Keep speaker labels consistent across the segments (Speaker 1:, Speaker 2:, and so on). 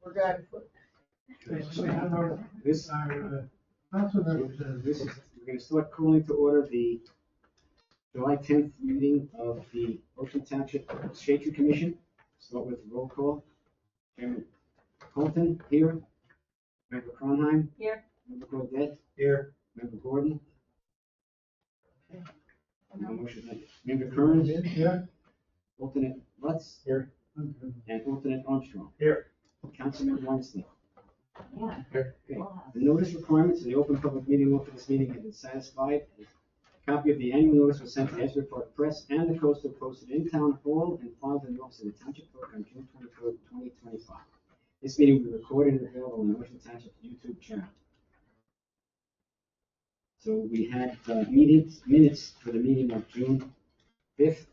Speaker 1: We're good.
Speaker 2: This, this is, we're gonna start calling to order the July 10th meeting of the Ocean Township Shade Tree Commission. Start with roll call. Chairman Colton here. Member Cronheim.
Speaker 1: Here.
Speaker 2: Member Gaudette.
Speaker 3: Here.
Speaker 2: Member Gordon. Member Kearns.
Speaker 3: Here.
Speaker 2: Alternate Lutz.
Speaker 3: Here.
Speaker 2: And alternate Armstrong.
Speaker 3: Here.
Speaker 2: Councilman Weinstein.
Speaker 1: Yeah.
Speaker 2: Okay. The notice requirements of the open public meeting law for this meeting have been satisfied. A copy of the annual notice was sent to Asbury Park Press and the Coaster posted in Town Hall and filed in the office of the Township Clerk on June 24th, 2025. This meeting will be recorded and available on the Ocean Township YouTube channel. So we had minutes for the meeting of June 5th,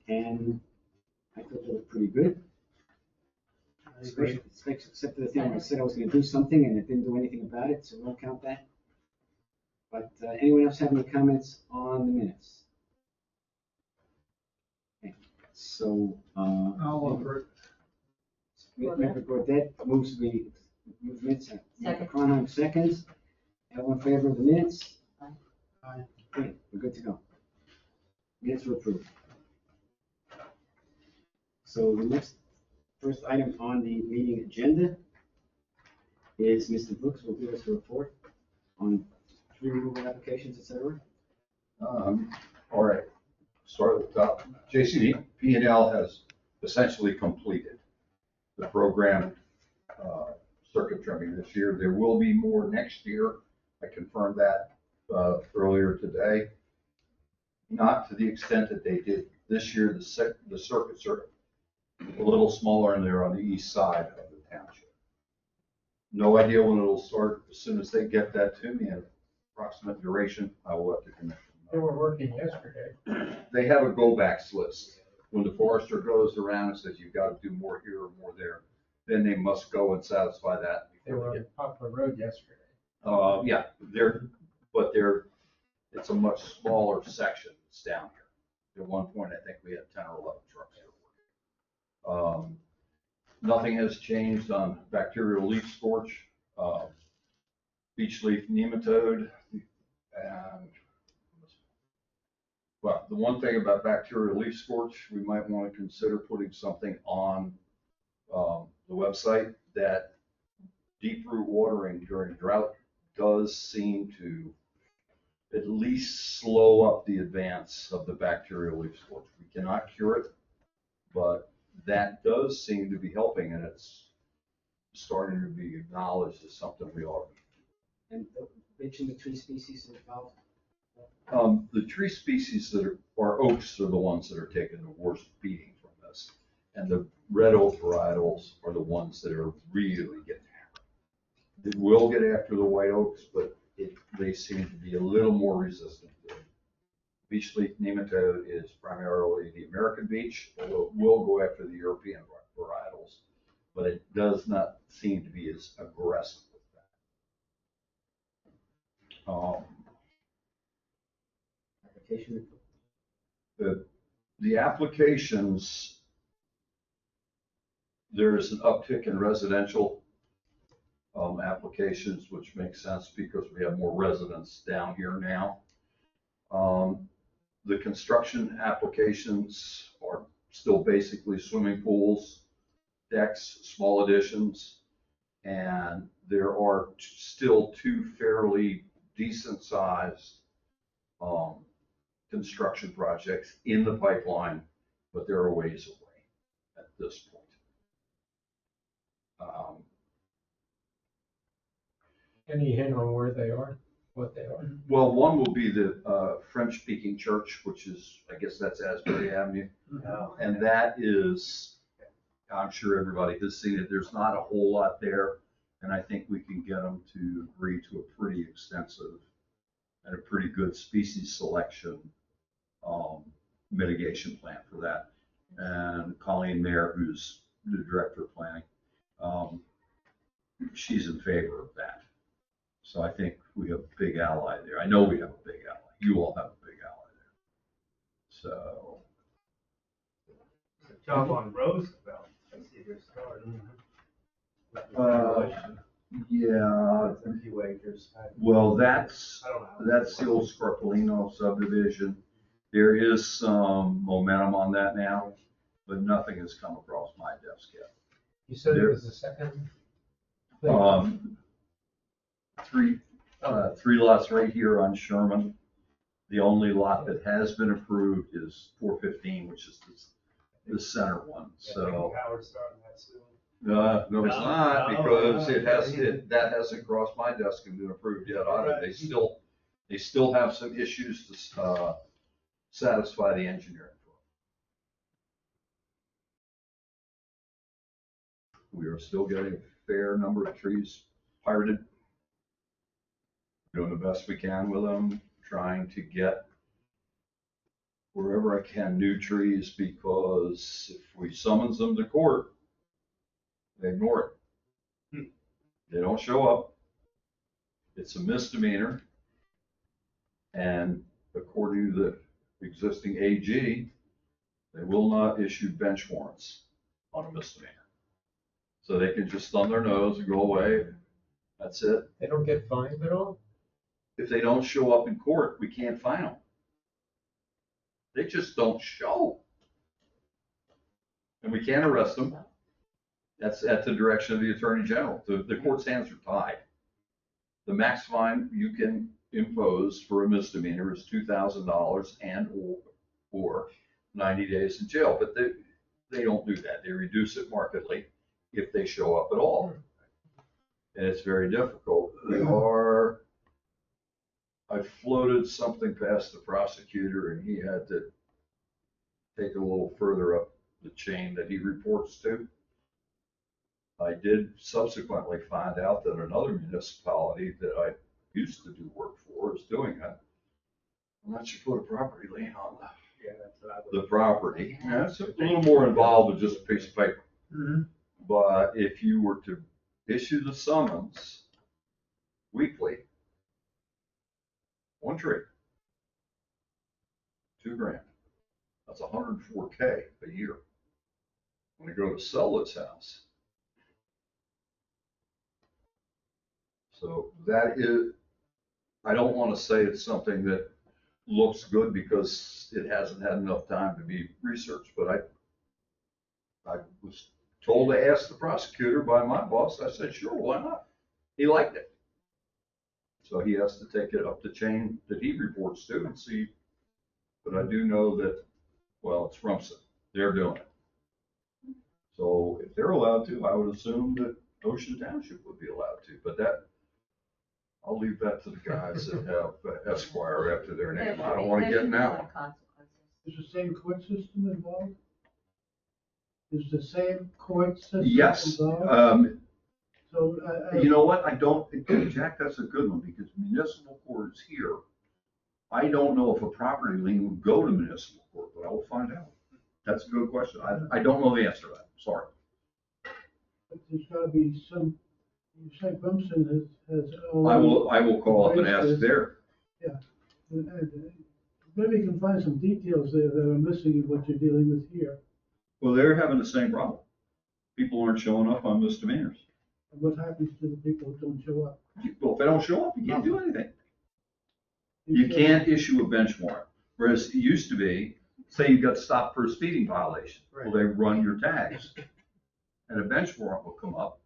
Speaker 2: and I thought they were pretty good. Except for the thing where I said I was gonna do something and it didn't do anything about it, so we'll count that. But anyone else have any comments on the minutes? Okay, so,
Speaker 3: I'll offer it.
Speaker 2: Member Gaudette moves the minutes.
Speaker 1: Second.
Speaker 2: Cronheim seconds. Everyone in favor of the minutes?
Speaker 3: Aye.
Speaker 2: Great, we're good to go. Minutes are approved. So the first item on the meeting agenda is Mr. Brooks will give us a report on tree removal applications, et cetera.
Speaker 4: All right, start at the top. JCD P&L has essentially completed the program circuit trimming this year. There will be more next year. I confirmed that earlier today. Not to the extent that they did this year. The circuits are a little smaller and they're on the east side of the township. No idea when it'll start. As soon as they get that to me, an approximate duration, I will let the commission know.
Speaker 3: They were working yesterday.
Speaker 4: They have a go-backs list. When the forester goes around and says, you've got to do more here or more there, then they must go and satisfy that.
Speaker 3: They were on Poplar Road yesterday.
Speaker 4: Yeah, it's a much smaller section that's down here. At one point, I think we had 10 or 11 trucks here working. Nothing has changed on bacterial leaf scorch, beech leaf nematode, and well, the one thing about bacterial leaf scorch, we might want to consider putting something on the website that deep root watering during drought does seem to at least slow up the advance of the bacterial leaf scorch. We cannot cure it, but that does seem to be helping, and it's starting to be acknowledged as something we ought to.
Speaker 2: And mention the tree species involved.
Speaker 4: The tree species that are oaks are the ones that are taking the worst beating from this. And the red oak varietals are the ones that are really getting hammered. It will get after the white oaks, but they seem to be a little more resistant to it. Beech leaf nematode is primarily the American beech, although it will go after the European varietals, but it does not seem to be as aggressive with that.
Speaker 2: Application.
Speaker 4: The applications, there is an uptick in residential applications, which makes sense because we have more residents down here now. The construction applications are still basically swimming pools, decks, small additions, and there are still two fairly decent sized construction projects in the pipeline, but they're a ways away at this point.
Speaker 3: Any hint on where they are, what they are?
Speaker 4: Well, one will be the French-speaking church, which is, I guess that's Asbury Avenue. And that is, I'm sure everybody has seen it. There's not a whole lot there. And I think we can get them to agree to a pretty extensive and a pretty good species selection mitigation plan for that. And Colleen Mayer, who's the director of planning, she's in favor of that. So I think we have a big ally there. I know we have a big ally. You all have a big ally there. So.
Speaker 5: Job on Roosevelt. I see their start.
Speaker 4: Yeah,
Speaker 1: It's a few acres.
Speaker 4: well, that's
Speaker 1: I don't know.
Speaker 4: the old Scarpellino subdivision. There is some momentum on that now, but nothing has come across my desk yet.
Speaker 3: You said it was the second thing?
Speaker 4: Three lots right here on Sherman. The only lot that has been approved is 415, which is the center one, so.
Speaker 1: Howard's starting that soon.
Speaker 4: No, it's
Speaker 1: No,
Speaker 4: not,
Speaker 1: no,
Speaker 4: because
Speaker 1: no.
Speaker 4: that hasn't crossed my desk and been approved yet either. They still have some issues to, satisfy the engineering. We are still getting a fair number of trees pirated. Doing the best we can with them, trying to get wherever I can new trees, because if we summons them to court, they ignore it. They don't show up. It's a misdemeanor. And according to the existing AG, they will not issue bench warrants on a misdemeanor. So they can just thumb their nose and go away. That's it.
Speaker 3: They don't get fined at all?
Speaker 4: If they don't show up in court, we can't fine them. They just don't show. And we can't arrest them. That's at the direction of the Attorney General. The court's hands are tied. The max fine you can impose for a misdemeanor is $2,000 and or 90 days in jail. But they don't do that. They reduce it markedly if they show up at all. And it's very difficult. I floated something past the prosecutor, and he had to take it a little further up the chain that he reports to. I did subsequently find out that another municipality that I used to do work for is doing that. Unless you put a property lien on the property. Yeah, it's a little more involved than just a piece of paper.
Speaker 1: Mm-hmm.
Speaker 4: But if you were to issue the summons weekly, one tree, $2,000. That's $104K a year. When you go to sell this house. So that is, I don't want to say it's something that looks good because it hasn't had enough time to be researched, but I was told to ask the prosecutor by my boss. I said, sure, why not? He liked it. So he has to take it up the chain that he reports to and see. But I do know that, well, it's Rumson. They're doing it. So if they're allowed to, I would assume that Ocean Township would be allowed to. But that, I'll leave that to the guys that have Esquire after their name. I don't want to get in that one.
Speaker 5: Is the same court system involved? Is the same court system
Speaker 4: Yes.
Speaker 5: involved? So,
Speaker 4: You know what? I don't, Jack, that's a good one, because municipal court is here. I don't know if a property lien would go to municipal court, but I will find out. That's a good question. I don't know the answer to that. Sorry.
Speaker 5: there's gotta be some, you say Rumson has.
Speaker 4: I will call up and ask there.
Speaker 5: Maybe you can find some details there that are missing in what you're dealing with here.
Speaker 4: Well, they're having the same problem. People aren't showing up on misdemeanors.
Speaker 5: And what happens to the people who don't show up?
Speaker 4: Well, if they don't show up, you can't do anything. You can't issue a bench warrant. Whereas it used to be, say you got stopped for a speeding violation. Well, they run your tags. And a bench warrant will come up.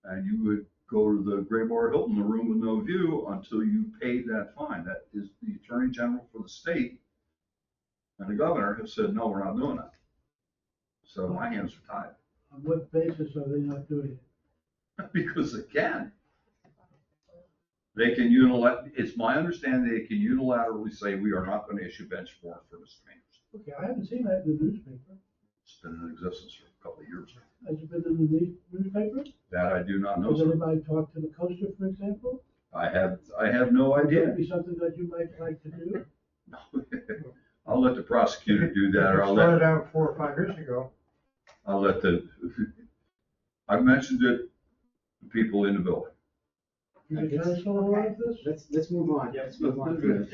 Speaker 4: And you would go to the Gray Bar Hilton, the room with no view, until you paid that fine. That is the Attorney General for the state and the governor have said, no, we're not doing that. So my hands are tied.
Speaker 5: On what basis are they not doing it?
Speaker 4: Because they can. They can it's my understanding they can unilaterally say we are not going to issue bench warrant for misdemeanors.
Speaker 5: Okay, I haven't seen that in the newspaper.
Speaker 4: It's been in existence for a couple of years.
Speaker 5: Has it been in the newspaper?
Speaker 4: That I do not know,
Speaker 5: Has
Speaker 4: sir.
Speaker 5: anybody talked to the coaster, for example?
Speaker 4: I have no
Speaker 5: Would
Speaker 4: idea.
Speaker 5: that be something that you might like to do?
Speaker 4: I'll let the prosecutor do that, or
Speaker 1: Started out 4 or 5 years ago.
Speaker 4: I've mentioned it to people in the building.
Speaker 5: Can you cancel all of this?
Speaker 2: Let's move on.
Speaker 1: Yep.
Speaker 2: Let's move on.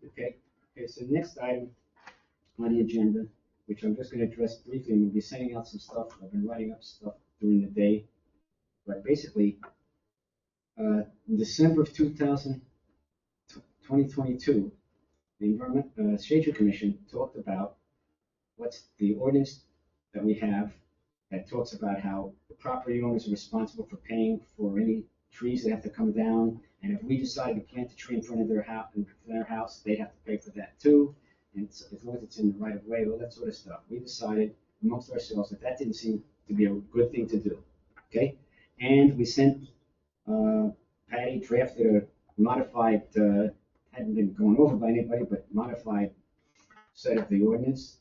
Speaker 2: Okay, so next item on the agenda, which I'm just gonna address briefly, and we'll be sending out some stuff. I've been writing up stuff during the day. But basically, in December of 2022, the Shade Tree Commission talked about what's the ordinance that we have that talks about how the property owners are responsible for paying for any trees that have to come down. And if we decide to plant a tree in front of their house, they have to pay for that too. And as long as it's in the right of way, all that sort of stuff. We decided amongst ourselves that that didn't seem to be a good thing to do. Okay? And we sent, Patty drafted a modified, hadn't been gone over by anybody, but modified set of the ordinance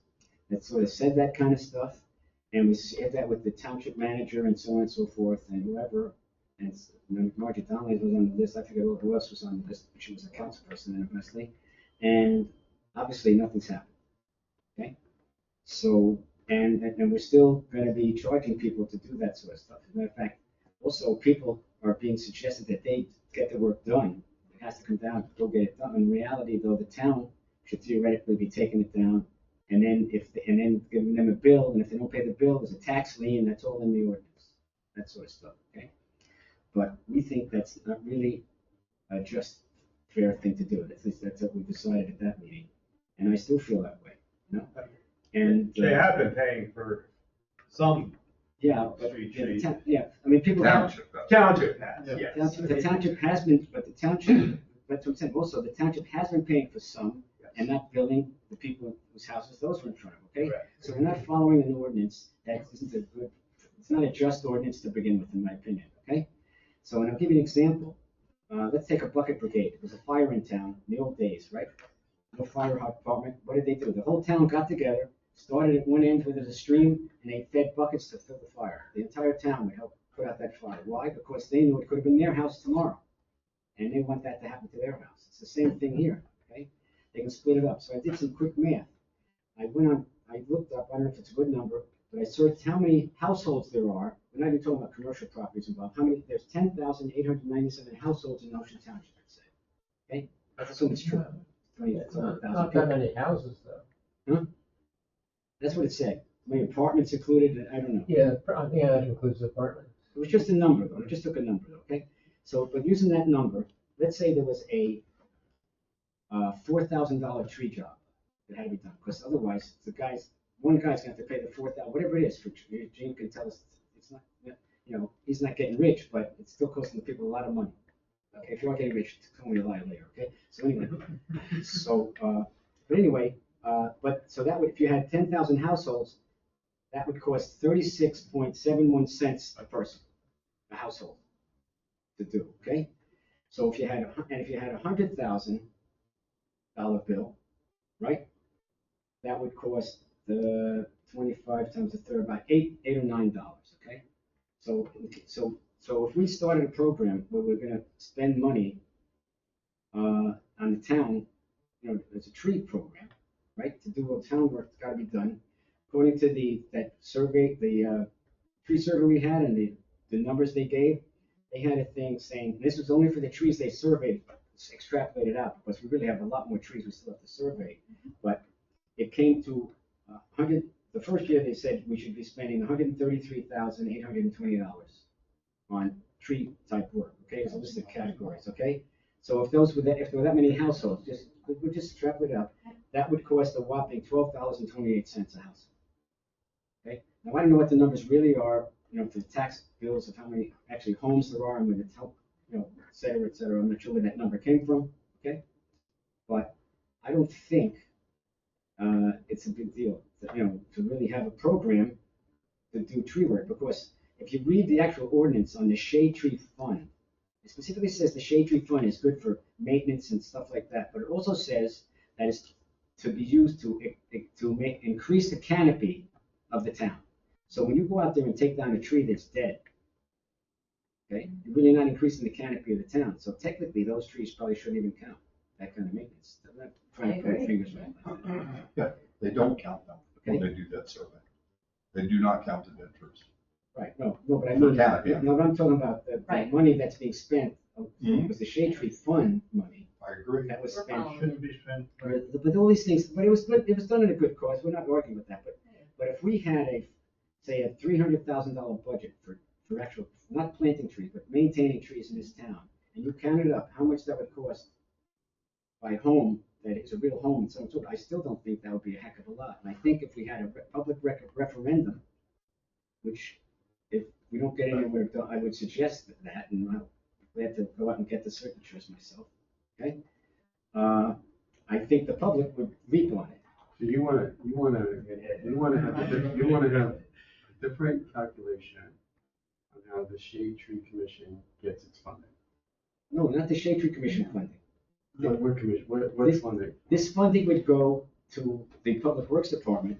Speaker 2: that sort of said that kind of stuff. And we shared that with the township manager and so on and so forth, and whoever. And Margie Donnelly was on the list. I forget who else was on the list. She was a council person in Wesley. And obviously nothing's happened. Okay? So, and we're still going to be charging people to do that sort of stuff. As a matter of fact, also people are being suggested that they get the work done. It has to come down, go get it done. In reality, though, the town should theoretically be taking it down, and then giving them a bill, and if they don't pay the bill, there's a tax lien. That's all in the ordinance. That sort of stuff. Okay. But we think that's not really a just fair thing to do. At least that's what we decided at that meeting, and I still feel that way. You know? And
Speaker 1: They have been paying for some
Speaker 2: yeah, but
Speaker 1: street
Speaker 2: yeah,
Speaker 1: trees.
Speaker 2: I mean people.
Speaker 4: Township, that's-
Speaker 1: Township has, yes.
Speaker 2: The township has been, but the township, that's what I'm saying. Also, the township has been paying for some, and not billing the people whose houses those were in front of. Okay,
Speaker 1: Correct.
Speaker 2: so we're not following an ordinance that isn't a good. It's not a just ordinance to begin with, in my opinion. Okay. So, and I'll give you an example. Let's take a bucket brigade. There was a fire in town in the old days, right? No fire department. What did they do? The whole town got together, started at one end where there's a stream, and they fed buckets to fill the fire. The entire town would help put out that fire. Why? Because they knew it could have been their house tomorrow, and they want that to happen to their house. It's the same thing here. Okay? They can split it up. So I did some quick math. I looked up. I don't know if it's a good number, but I searched how many households there are. We're not even talking about commercial properties involved. There's 10,897 households in Ocean Township, I'd say. Okay? Let's assume it's true.
Speaker 3: It's not
Speaker 2: 20,000
Speaker 3: that
Speaker 2: people.
Speaker 3: many houses though.
Speaker 2: Huh? That's what it said. I mean, apartments included, I don't know.
Speaker 3: Yeah, I think that includes apartments.
Speaker 2: It was just a number, though. I just took a number, okay? So, but using that number, let's say there was a $4,000 tree job that had to be done, because otherwise, one guy's gonna have to pay the $4,000, whatever it is for tree. Gene can tell us it's not, you know, he's not getting rich, but it's still costing the people a lot of money. Okay, if you are getting rich, tell me a lie later, okay? So anyway, so that would, if you had 10,000 households, that would cost 36.71 cents a person, a household, to do. Okay, so if you had $100,000 bill, right, that would cost the 25 times the third, about $8 or $9. Okay, so if we started a program where we're going to spend money on the town, you know, it's a tree program, right, to do all town work that's got to be done. According to that survey, the tree survey we had and the numbers they gave, they had a thing saying, this was only for the trees they surveyed, extrapolated out, because we really have a lot more trees we still have to survey. But it came to the first year they said we should be spending $133,820 on tree type work. Okay, it's a list of categories. Okay, so if there were that many households, we'll just extrapolate it out, that would cost a whopping $12.28 a house. Okay. Now I don't know what the numbers really are, you know, for the tax bills of how many actually homes there are and with the help, you know, et cetera, et cetera. I'm not sure where that number came from. Okay. But I don't think it's a big deal, you know, to really have a program to do tree work, because if you read the actual ordinance on the shade tree fund, it specifically says the shade tree fund is good for maintenance and stuff like that, but it also says that it's to be used to increase the canopy of the town. So when you go out there and take down a tree that's dead, okay, you're really not increasing the canopy of the town. So technically, those trees probably shouldn't even count that kind of maintenance. I'm not trying to put my fingers right now.
Speaker 4: Yeah, they don't count them when they do that survey. They do not count the dead trees.
Speaker 2: Right, no, but I mean,
Speaker 4: Canopy.
Speaker 2: no, but I'm talking about the
Speaker 6: Right.
Speaker 2: money that's being spent,
Speaker 4: Mhm.
Speaker 2: was the shade tree fund money
Speaker 4: I agree.
Speaker 2: that was
Speaker 6: We're
Speaker 2: spent.
Speaker 6: following.
Speaker 5: Shouldn't be spent.
Speaker 2: But all these things, but it was good, it was done in a good cause, we're not arguing with that, but if we had say, a $300,000 budget for actual, not planting trees, but maintaining trees in this town, and you counted up how much that would cost by home, that is a real home and so on and so forth, I still don't think that would be a heck of a lot. And I think if we had a public referendum, which if we don't get anywhere done, I would suggest that, and I'm glad to go out and get the signatures myself, okay? I think the public would leap on it.
Speaker 6: So you wanna have a different calculation on how the Shade Tree Commission gets its funding.
Speaker 2: No, not the Shade Tree Commission funding.
Speaker 6: What commission, what's funding?
Speaker 2: This funding would go to the Public Works Department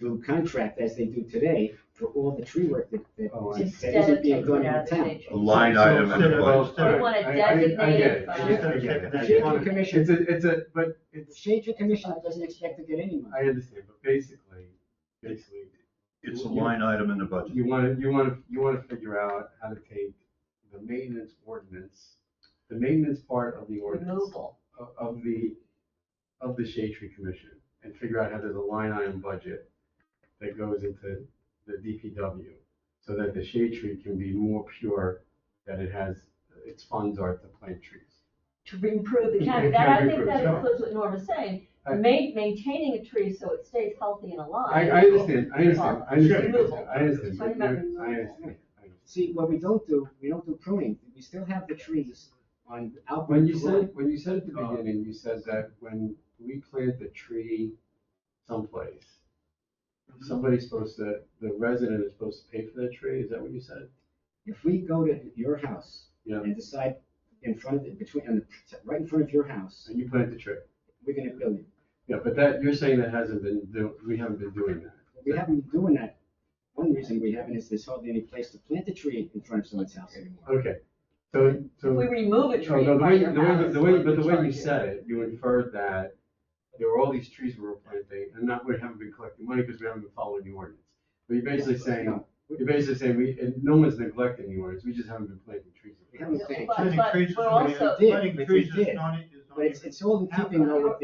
Speaker 2: to contract, as they do today, for all the tree work that
Speaker 6: Oh, I see.
Speaker 2: that isn't being done in the town.
Speaker 7: A line item in the budget.
Speaker 8: We want to
Speaker 6: I get
Speaker 8: designate
Speaker 6: it.
Speaker 8: it.
Speaker 6: I get it.
Speaker 2: The Shade Tree Commission,
Speaker 6: But
Speaker 2: the
Speaker 6: it's,
Speaker 2: Shade Tree Commission doesn't expect to get any money.
Speaker 6: I understand, but basically,
Speaker 7: It's a line item in the budget.
Speaker 6: you wanna figure out how to take the maintenance ordinance, the maintenance part of the ordinance.
Speaker 8: Removal.
Speaker 6: Of the Shade Tree Commission, and figure out how there's a line item budget that goes into the DPW, so that the shade tree can be more pure, that it has, its funds are to plant trees.
Speaker 8: To improve the county.
Speaker 6: It
Speaker 8: That,
Speaker 6: can
Speaker 8: I
Speaker 6: be
Speaker 8: think that
Speaker 6: improved, so-
Speaker 8: includes what Norm is saying.
Speaker 6: I-
Speaker 8: Maintaining a tree so it stays healthy and alive.
Speaker 6: I understand,
Speaker 8: Removal.
Speaker 6: I understand,
Speaker 8: Talking
Speaker 6: but
Speaker 8: about
Speaker 6: I
Speaker 8: removal.
Speaker 6: understand.
Speaker 2: See, what we don't do pruning. We still have the trees on outward.
Speaker 6: When you said at the beginning, you said that when we plant a tree someplace, somebody's supposed to, the resident is supposed to pay for that tree, is that what you said?
Speaker 2: If we go to your house
Speaker 6: Yeah.
Speaker 2: and decide in front of right in front of your house,
Speaker 6: And you plant the tree.
Speaker 2: we're gonna bill you.
Speaker 6: Yeah, but that, you're saying that we haven't been doing that.
Speaker 2: We haven't been doing that. One reason we haven't is there's hardly any place to plant a tree in front of someone's house anymore.
Speaker 6: Okay, so.
Speaker 8: If we remove a
Speaker 6: No,
Speaker 8: tree
Speaker 6: no,
Speaker 8: in
Speaker 6: the
Speaker 8: front
Speaker 6: way,
Speaker 8: of
Speaker 6: the
Speaker 8: your
Speaker 6: way,
Speaker 8: house.
Speaker 6: the way, but the way
Speaker 8: charge
Speaker 6: you said it, you inferred that there were all these trees we were planting, and not, we haven't been collecting money because we haven't been following the ordinance. But you're basically saying,
Speaker 2: No,
Speaker 6: and no one's neglecting the ordinance, we just haven't been planting trees.
Speaker 2: We haven't planted
Speaker 8: But-
Speaker 2: trees.
Speaker 8: but we're also-
Speaker 2: We did,
Speaker 1: Planting
Speaker 2: but
Speaker 1: trees
Speaker 2: we
Speaker 1: is
Speaker 2: did.
Speaker 1: not.
Speaker 2: But it's all in keeping though with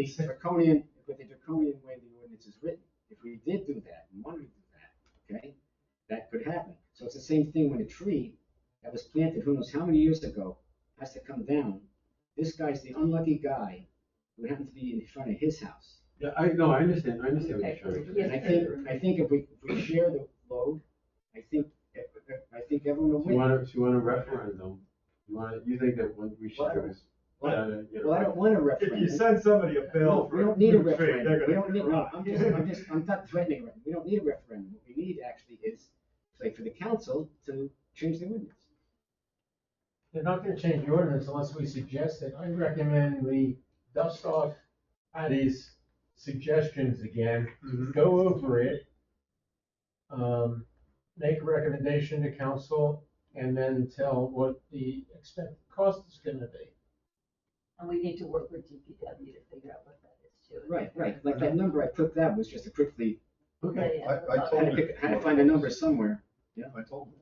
Speaker 2: the draconian way the ordinance is written. If we did do that, and wanted to do that, okay, that could happen. So it's the same thing when a tree that was planted who knows how many years ago has to come down. This guy's the unlucky guy who happened to be in front of his house.
Speaker 6: Yeah, I understand what you're
Speaker 8: Okay,
Speaker 6: trying to
Speaker 8: yeah.
Speaker 6: say.
Speaker 2: And I think if we share the load, I think everyone will
Speaker 6: So you
Speaker 2: win.
Speaker 6: want a referendum, you think that what we should do is.
Speaker 2: Well, I don't want a
Speaker 1: If you
Speaker 2: referendum.
Speaker 1: send somebody a
Speaker 2: No,
Speaker 1: bill
Speaker 2: we
Speaker 1: for a
Speaker 2: don't need a
Speaker 1: new tree,
Speaker 2: referendum.
Speaker 1: they're
Speaker 2: We
Speaker 1: gonna
Speaker 2: don't need, no,
Speaker 1: cry.
Speaker 2: I'm not threatening, we don't need a referendum. What we need actually is, like, for the council to change the ordinance.
Speaker 3: They're not gonna change the ordinance unless we suggest it. I recommend we dust off Patty's suggestions again, go over it, make a recommendation to council, and then tell what the expected cost is gonna be.
Speaker 8: And we need to work with DPW to figure out what that is too.
Speaker 2: Right, like that number I put that was just a quickly,
Speaker 6: Okay,
Speaker 8: Yeah,
Speaker 4: I
Speaker 8: yeah.
Speaker 4: told you.
Speaker 2: had to find a number somewhere.
Speaker 4: I told them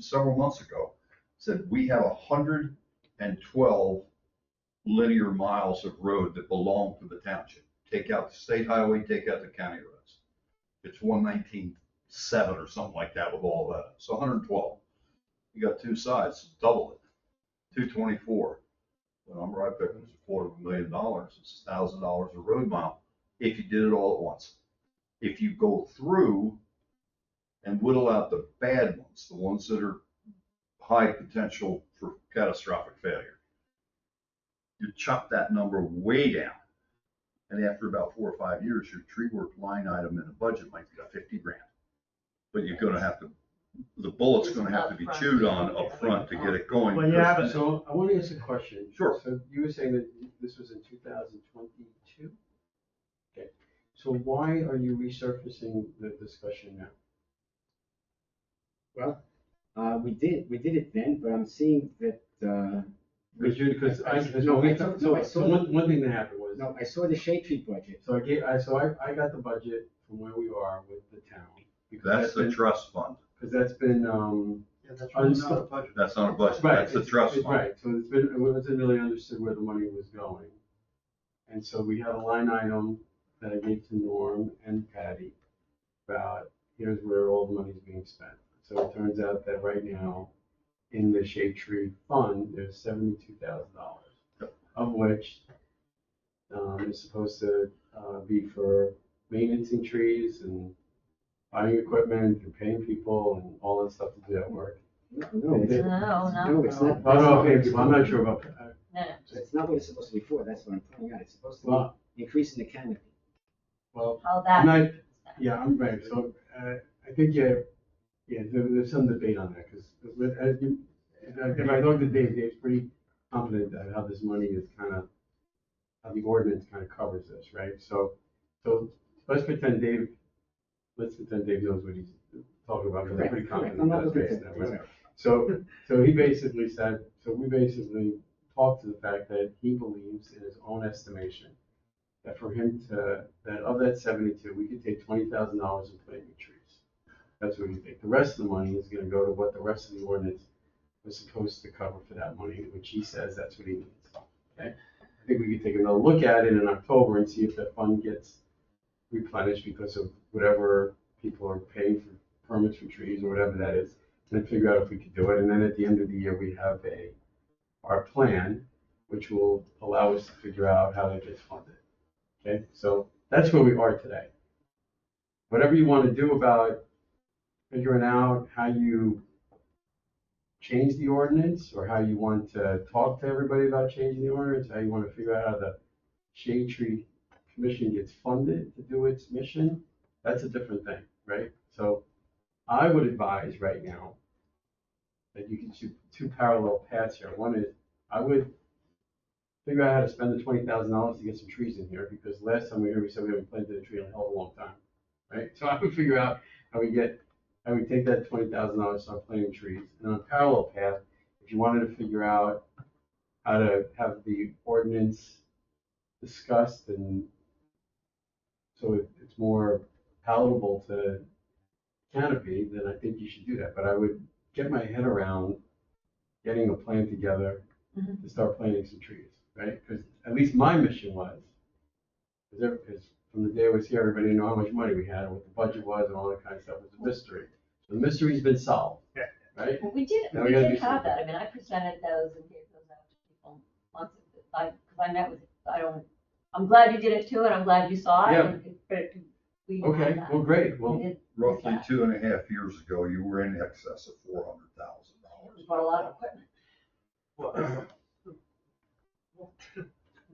Speaker 4: several months ago, said we have 112 linear miles of road that belong to the township. Take out the state highway, take out the county roads. It's 119.7 or something like that with all that. So 112. You got two sides, double it. 224. The number I picked was $250,000. It's $1,000 a road mile if you did it all at once. If you go through and whittle out the bad ones, the ones that are high potential for catastrophic failure, you chop that number way down. And after about 4 or 5 years, your tree work line item in the budget might be $50,000. But you're gonna have to, the bullet's gonna have to be chewed on up front to get it going.
Speaker 1: Well, yeah, but-
Speaker 6: so I want to ask a question.
Speaker 4: Sure.
Speaker 6: So you were saying that this was in 2022? Okay, so why are you resurfacing the discussion now?
Speaker 2: Well, we did it then, but I'm seeing that,
Speaker 6: Because
Speaker 2: No, I saw-
Speaker 6: one thing that happened was,
Speaker 2: no, I saw the shade tree budget.
Speaker 6: so I got the budget from where we are with the town. because
Speaker 4: That's the
Speaker 6: been-
Speaker 4: trust fund.
Speaker 6: Because that's been,
Speaker 5: Yeah, that's really not a budget.
Speaker 4: That's not a budget,
Speaker 6: right,
Speaker 4: that's the
Speaker 6: it's-
Speaker 4: trust
Speaker 6: it's
Speaker 4: fund.
Speaker 6: right, so it wasn't really understood where the money was going. And so we had a line item that I gave to Norm and Patty about here's where all the money's being spent. So it turns out that right now, in the shade tree fund, there's $72,000, of which is supposed to be for maintaining trees and buying equipment and paying people and all that stuff to do that work.
Speaker 2: No, it's not.
Speaker 6: Oh, no, okay, people, I'm not sure about that.
Speaker 8: No,
Speaker 2: It's not what it's supposed to be for, that's what I'm pointing out, it's supposed to
Speaker 6: Well,
Speaker 2: be increasing the canopy.
Speaker 6: well,
Speaker 8: how
Speaker 6: I'm
Speaker 8: that.
Speaker 6: not, yeah, I'm right, so, I think, there's some debate on that, because if I looked at Dave, Dave's pretty confident that how this money is kind of, how the ordinance kind of covers this, right? So let's pretend Dave knows what he's talking about, because I'm pretty confident
Speaker 2: I'm
Speaker 6: that
Speaker 2: not
Speaker 6: that's
Speaker 2: looking
Speaker 6: based
Speaker 2: to.
Speaker 6: on that, right? So he basically said, so we basically talked to the fact that he believes in his own estimation that for him to, that of that 72, we could take $20,000 and plant new trees. That's what we think. The rest of the money is gonna go to what the rest of the ordinance was supposed to cover for that money, which he says that's what he needs. Okay? I think we could take another look at it in October and see if that fund gets replenished because of whatever people are paying for permits for trees or whatever that is, and figure out if we could do it. And then at the end of the year, we have our plan, which will allow us to figure out how that gets funded. Okay, so that's where we are today. Whatever you want to do about figuring out how you change the ordinance, or how you want to talk to everybody about changing the ordinance, how you want to figure out how the Shade Tree Commission gets funded to do its mission, that's a different thing, right? So I would advise right now that you can shoot two parallel paths here. One is, I would figure out how to spend the $20,000 to get some trees in here, because last time we were here, we said we haven't planted a tree in a hell of a long time, right? So I would figure out how we take that $20,000, start planting trees. And on a parallel path, if you wanted to figure out how to have the ordinance discussed and so it's more palatable to canopy, then I think you should do that. But I would get my head around getting a plan together to start planting some trees, right? Because at least my mission was, because from the day I was here, everybody knew how much money we had and what the budget was and all that kind of stuff. It was a mystery. So the mystery's been solved, right?
Speaker 8: Well, we did
Speaker 6: Now we gotta do
Speaker 8: have that.
Speaker 6: something.
Speaker 8: I mean, I presented those and gave those out to people once, because I met with, I'm glad you did it too, and I'm glad you saw it.
Speaker 6: Yeah.
Speaker 8: But we had
Speaker 6: Okay,
Speaker 8: that.
Speaker 6: well, great.
Speaker 8: We
Speaker 6: Well,
Speaker 8: did
Speaker 4: Roughly
Speaker 8: that.
Speaker 4: 2.5 years ago, you were in excess of
Speaker 8: We
Speaker 4: $400,000.
Speaker 8: bought a lot of equipment.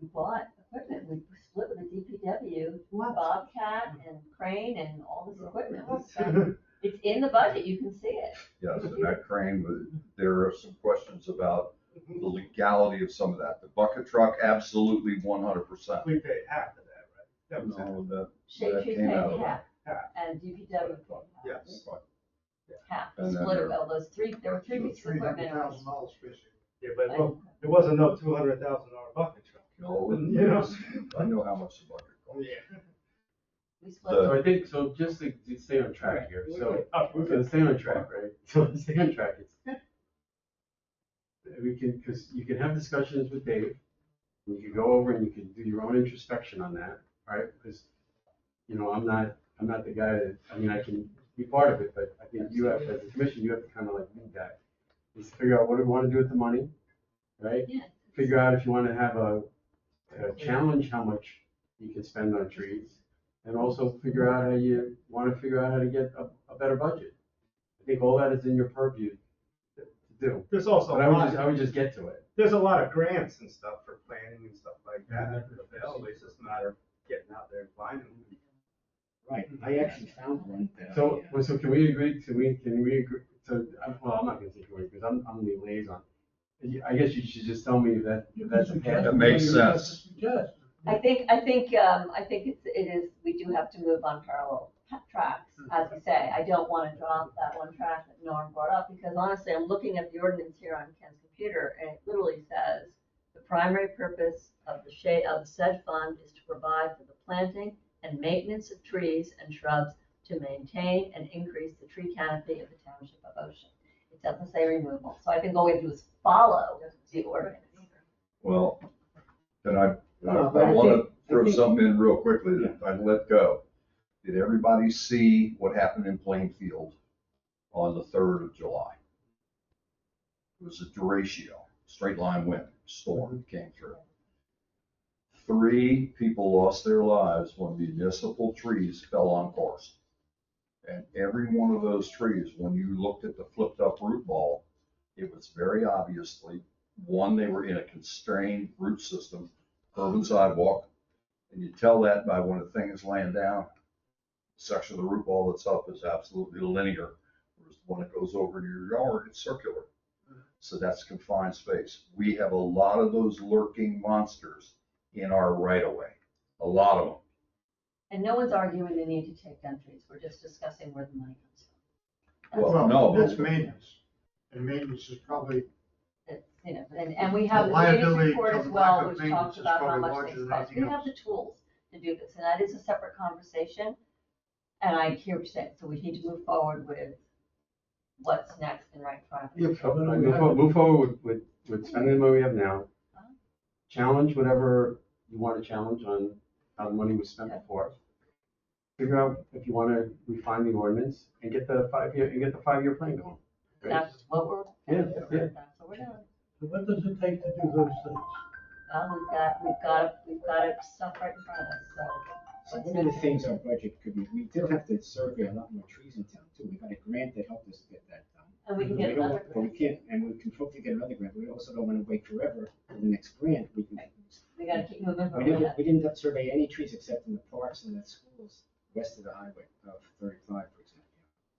Speaker 8: We bought equipment. We split with the DPW, Bobcat and Crane and all this equipment. We spent. It's in the budget. You can see it.
Speaker 4: Yes, and that crane, there are some questions about the legality of some of that. The bucket truck, absolutely 100%.
Speaker 1: We paid half of that, right? That was half.
Speaker 4: No, that
Speaker 8: Shade Tree
Speaker 4: came
Speaker 8: paid
Speaker 4: out of
Speaker 8: half,
Speaker 1: Half.
Speaker 8: and DPW paid half.
Speaker 1: Yes.
Speaker 8: Half.
Speaker 4: And then
Speaker 8: Split
Speaker 4: there-
Speaker 8: it, all those three, there were three pieces of equipment.
Speaker 5: $300,000 fishing.
Speaker 1: Yeah, but it wasn't no $200,000 bucket truck.
Speaker 4: No,
Speaker 1: You know?
Speaker 4: I know how much the bucket costs.
Speaker 1: Yeah.
Speaker 8: We split.
Speaker 6: so I think, so just to stay on track here, so to stay on track, right? So to stay on track, we can, because you can have discussions with Dave, you can go over and you can do your own introspection on that, right? Because, I'm not the guy that, I can be part of it, but I think you have, as a commission, you have to kind of like lead that. Is figure out what do we want to do with the money, right?
Speaker 8: Yeah.
Speaker 6: Figure out if you want to have a challenge how much you can spend on trees, and also figure out how you want to figure out how to get a better budget. I think all that is in your purview to do.
Speaker 1: There's also
Speaker 6: But
Speaker 1: a lot,
Speaker 6: I would just get to it.
Speaker 1: there's a lot of grants and stuff for planning and stuff like that. That are available. It's just a matter of getting out there and finding them.
Speaker 2: Right, I actually found one that.
Speaker 6: So, so can we agree, can we agree, so, well, I'm not gonna say agree, because I'm the liaison. I guess you should just tell me if that's a path.
Speaker 4: That makes sense.
Speaker 5: Yes.
Speaker 8: I think it is, we do have to move on parallel tracks, as we say. I don't want to drop that one track that Norm brought up, because honestly, I'm looking at the ordinance here on Ken's computer, and it literally says, the primary purpose of the said fund is to provide for the planting and maintenance of trees and shrubs to maintain and increase the tree canopy of the Township of Ocean. It doesn't say removal, so I think all we have to do is follow the ordinance.
Speaker 4: Well, then I
Speaker 2: No, but I
Speaker 4: want
Speaker 2: think-
Speaker 4: to throw
Speaker 2: I think-
Speaker 4: something in real quickly that I let go. Did everybody see what happened in Plainfield on the 3rd of July? It was a derecho, straight line wind, storm came through. 3 people lost their lives when municipal trees fell on cars. And every one of those trees, when you looked at the flipped up root ball, it was very obviously, one, they were in a constrained root system, curb and sidewalk. And you tell that by when the thing is laying down, the section of the root ball that's up is absolutely linear. Whereas when it goes over to your yard, it's circular. So that's confined space. We have a lot of those lurking monsters in our right of way, a lot of them.
Speaker 8: And no one's arguing the need to take down trees, we're just discussing where the money comes from.
Speaker 4: Well, no.
Speaker 5: That's maintenance, and maintenance is probably,
Speaker 8: It's, you know, and we have
Speaker 5: The
Speaker 8: the latest
Speaker 5: liability
Speaker 8: report
Speaker 5: of
Speaker 8: as
Speaker 5: lack
Speaker 8: well,
Speaker 5: of
Speaker 8: which
Speaker 5: maintenance
Speaker 8: talks
Speaker 5: is
Speaker 8: about how
Speaker 5: probably
Speaker 8: much
Speaker 5: larger
Speaker 8: things
Speaker 5: than
Speaker 8: cost. We
Speaker 5: anything
Speaker 8: have the tools to do this, and that is a separate conversation. And I hear what you're saying, so we need to move forward with what's next and right in front of us.
Speaker 6: Move forward with spending the money we have now. Challenge whatever you want to challenge on how the money was spent before. Figure out if you want to refine the ordinance and get the 5-year plan going.
Speaker 8: That's what we're,
Speaker 6: Yeah,
Speaker 8: that's what we're doing.
Speaker 5: so what does it take to do those things?
Speaker 8: Well, we've got stuff right in front of us, so.
Speaker 2: So one of the things our budget could be, we do have to survey a lot more trees in town too. We got a grant that helped us get that done.
Speaker 8: And we can
Speaker 2: We
Speaker 8: get
Speaker 2: don't-
Speaker 8: another.
Speaker 2: But we can't, and we can hopefully get another grant. We also don't want to wait forever for the next grant. We
Speaker 8: gotta keep moving
Speaker 2: we
Speaker 8: forward.
Speaker 2: didn't have to survey any trees except in the parks and the schools west of the highway of 35, for example.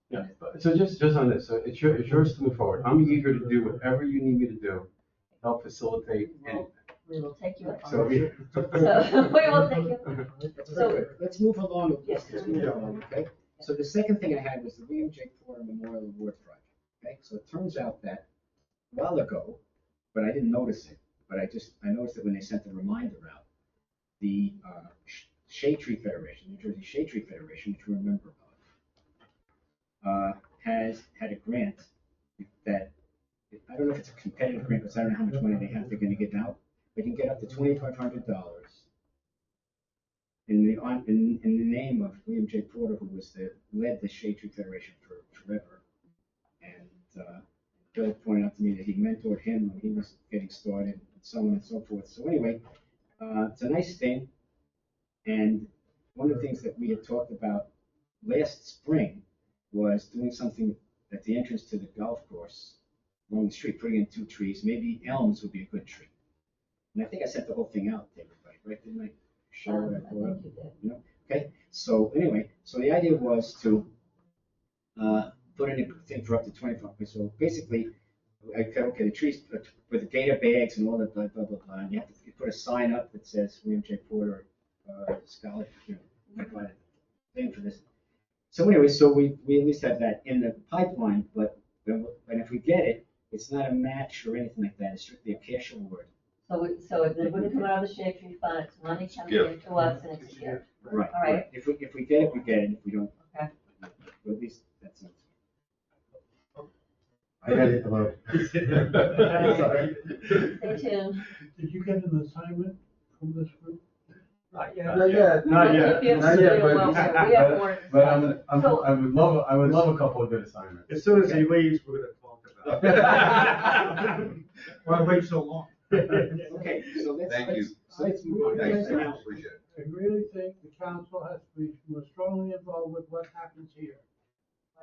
Speaker 6: Yeah, so just on this, so it's yours to move forward. I'm eager to do whatever you need me to do, to help facilitate anything.
Speaker 8: We will take you up on
Speaker 6: So
Speaker 8: it.
Speaker 6: we.
Speaker 8: So, we will take you. So-
Speaker 2: Very good. Let's move along.
Speaker 8: Yes.
Speaker 2: Let's move along, okay? So the second thing I had was the William J. Porter Memorial Award Project, okay? So it turns out that a while ago, but I didn't notice it, but I noticed it when they sent the reminder out. The Shade Tree Federation, New Jersey Shade Tree Federation, which we're a member of, has had a grant that, I don't know if it's a competitive grant, because I don't know how much money they're gonna get out. They can get up to $2,500 in the name of William J. Porter, who led the Shade Tree Federation forever. And Bill pointed out to me that he mentored him when he was getting started, and so on and so forth. So anyway, it's a nice thing. And one of the things that we had talked about last spring was doing something at the entrance to the golf course along the street, putting in 2 trees. Maybe elms would be a good tree. And I think I sent the whole thing out to everybody, right? Didn't I share what I
Speaker 8: I
Speaker 2: thought?
Speaker 8: think you did.
Speaker 2: You know? Okay, so anyway, so the idea was to put in a thing for up to 25. So basically, I said, okay, the trees with the data bags and all that, blah, blah, blah, blah. And you have to put a sign up that says William J. Porter scholarship, provided thing for this. So anyway, so we at least have that in the pipeline, but if we get it, it's not a match or anything like that. It's strictly a cash award.
Speaker 8: So it wouldn't come out of the Shade Tree Fund, it's money coming into us and it's a gift.
Speaker 2: Right.
Speaker 8: All right.
Speaker 2: If we get it, we get it. If we don't,
Speaker 8: Okay.
Speaker 2: well, at least that's it.
Speaker 6: I gotta hit the road.
Speaker 8: Stay tuned.
Speaker 5: Did you get an assignment from this group?
Speaker 6: Not yet.
Speaker 8: We'll keep you
Speaker 6: Not yet,
Speaker 8: real well, sir. We have more.
Speaker 6: But I would love a couple of good assignments.
Speaker 1: As soon as he leaves, we're gonna talk about it.
Speaker 5: Why wait so long?
Speaker 2: Okay, so let's.
Speaker 4: Thank you.
Speaker 2: Let's move on.
Speaker 4: Thanks,
Speaker 2: Now,
Speaker 4: appreciate it.
Speaker 5: I really think the council has to be more strongly involved with what happens here.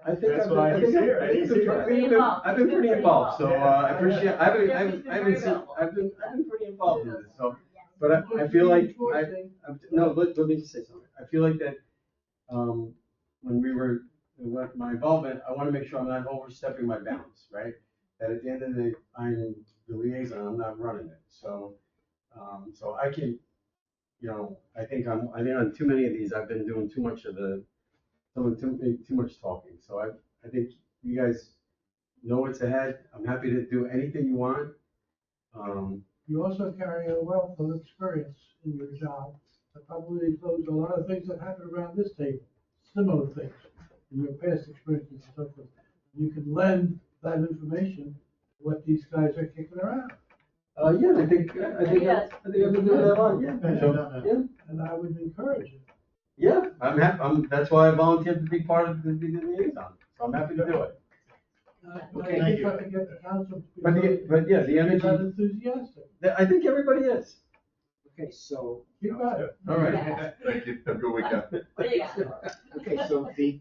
Speaker 6: I think
Speaker 1: That's
Speaker 6: I've
Speaker 1: why
Speaker 6: been,
Speaker 1: he's here. He's here.
Speaker 6: I've been pretty involved, so I appreciate,
Speaker 8: Yes,
Speaker 6: I've
Speaker 8: he's
Speaker 6: been
Speaker 8: been very
Speaker 6: I've been pretty involved in this, so. But I feel like, let me just say something. I feel like that, when my involvement, I want to make sure I'm not overstepping my bounds, right? That at the end of the day, I'm the liaison, I'm not running it. So, so I can, I think on too many of these, I've been doing too much talking. So I think you guys know what's ahead. I'm happy to do anything you want.
Speaker 5: You also carry a wealth of experience in your job that probably includes a lot of things that happen around this table, similar things in your past experiences and so forth. You can lend that information to what these guys are kicking around.
Speaker 6: Yeah, I think I've been doing that a lot, yeah. So, yeah.
Speaker 5: And I would encourage it.
Speaker 6: Yeah, that's why I volunteered to be part of the liaison, so I'm happy to do it.
Speaker 2: Okay,
Speaker 5: I
Speaker 2: thank
Speaker 5: think
Speaker 2: you.
Speaker 5: I could get the council. to be
Speaker 6: But yeah, the
Speaker 5: not
Speaker 6: energy,
Speaker 5: enthusiastic.
Speaker 6: I think everybody is.
Speaker 2: Okay, so,
Speaker 5: You got it.
Speaker 6: All right.
Speaker 8: Yeah.
Speaker 4: Thank you, have a good weekend.
Speaker 8: What do you got?
Speaker 2: so the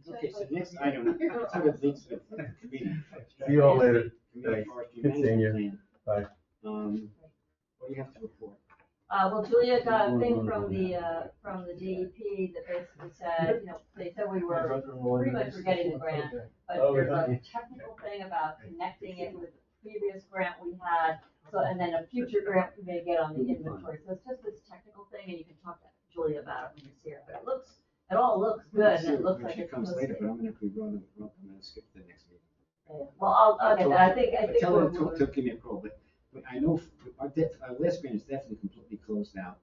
Speaker 2: next item, sort of links with the committee.
Speaker 6: See you all later.
Speaker 2: Committee
Speaker 6: Thanks.
Speaker 2: forestry
Speaker 6: Good seeing you.
Speaker 2: management
Speaker 6: Bye.
Speaker 2: plan. What do you have to report?
Speaker 8: Well, Julia got a thing from the DEP that basically said, they said we were pretty much we're getting the grant, but there's a technical thing about connecting it with the previous grant we had, so, and then a future grant we may get on the inventory, so it's just this technical thing, and you can talk to Julia about it when you're here, but it all looks good, and it looks like
Speaker 2: She
Speaker 8: it's
Speaker 2: comes
Speaker 8: supposed
Speaker 2: later,
Speaker 8: to.
Speaker 2: but I'm gonna be running, I'm gonna skip the next meeting.
Speaker 8: Well, I'll get that, I think
Speaker 2: Tell
Speaker 8: we're
Speaker 2: her to give me a call, but I know our last grant is definitely completely closed out.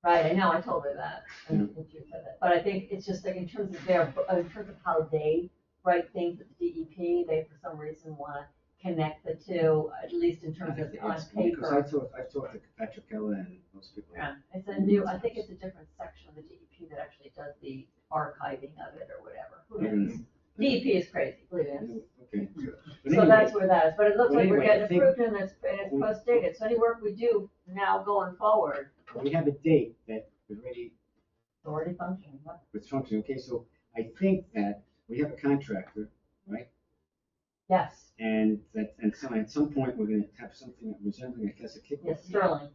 Speaker 8: right, I know, I told her that, and you said that, but I think it's just like in terms of in terms of how they write things at the DEP, they for some reason wanna connect the two, at least in terms of on
Speaker 2: Because
Speaker 8: paper.
Speaker 2: I've talked to Patrick Keller and most people.
Speaker 8: Yeah, it's I think it's a different section of the DEP that actually does the archiving of it or whatever. Who knows? DEP is crazy, believe me.
Speaker 2: Okay.
Speaker 8: So that's where that is, but it looks
Speaker 2: but
Speaker 8: like we're
Speaker 2: anyway, I
Speaker 8: getting
Speaker 2: think-
Speaker 8: approved and it's post dated, so any work we do now going forward,
Speaker 2: We have a date that is ready,
Speaker 8: it's already functioning.
Speaker 2: it's functioning, okay, so I think that we have a contractor,
Speaker 8: Yes,
Speaker 2: and so at some point, we're gonna have something resembling, I guess, a kickoff.
Speaker 8: yes, Sterling,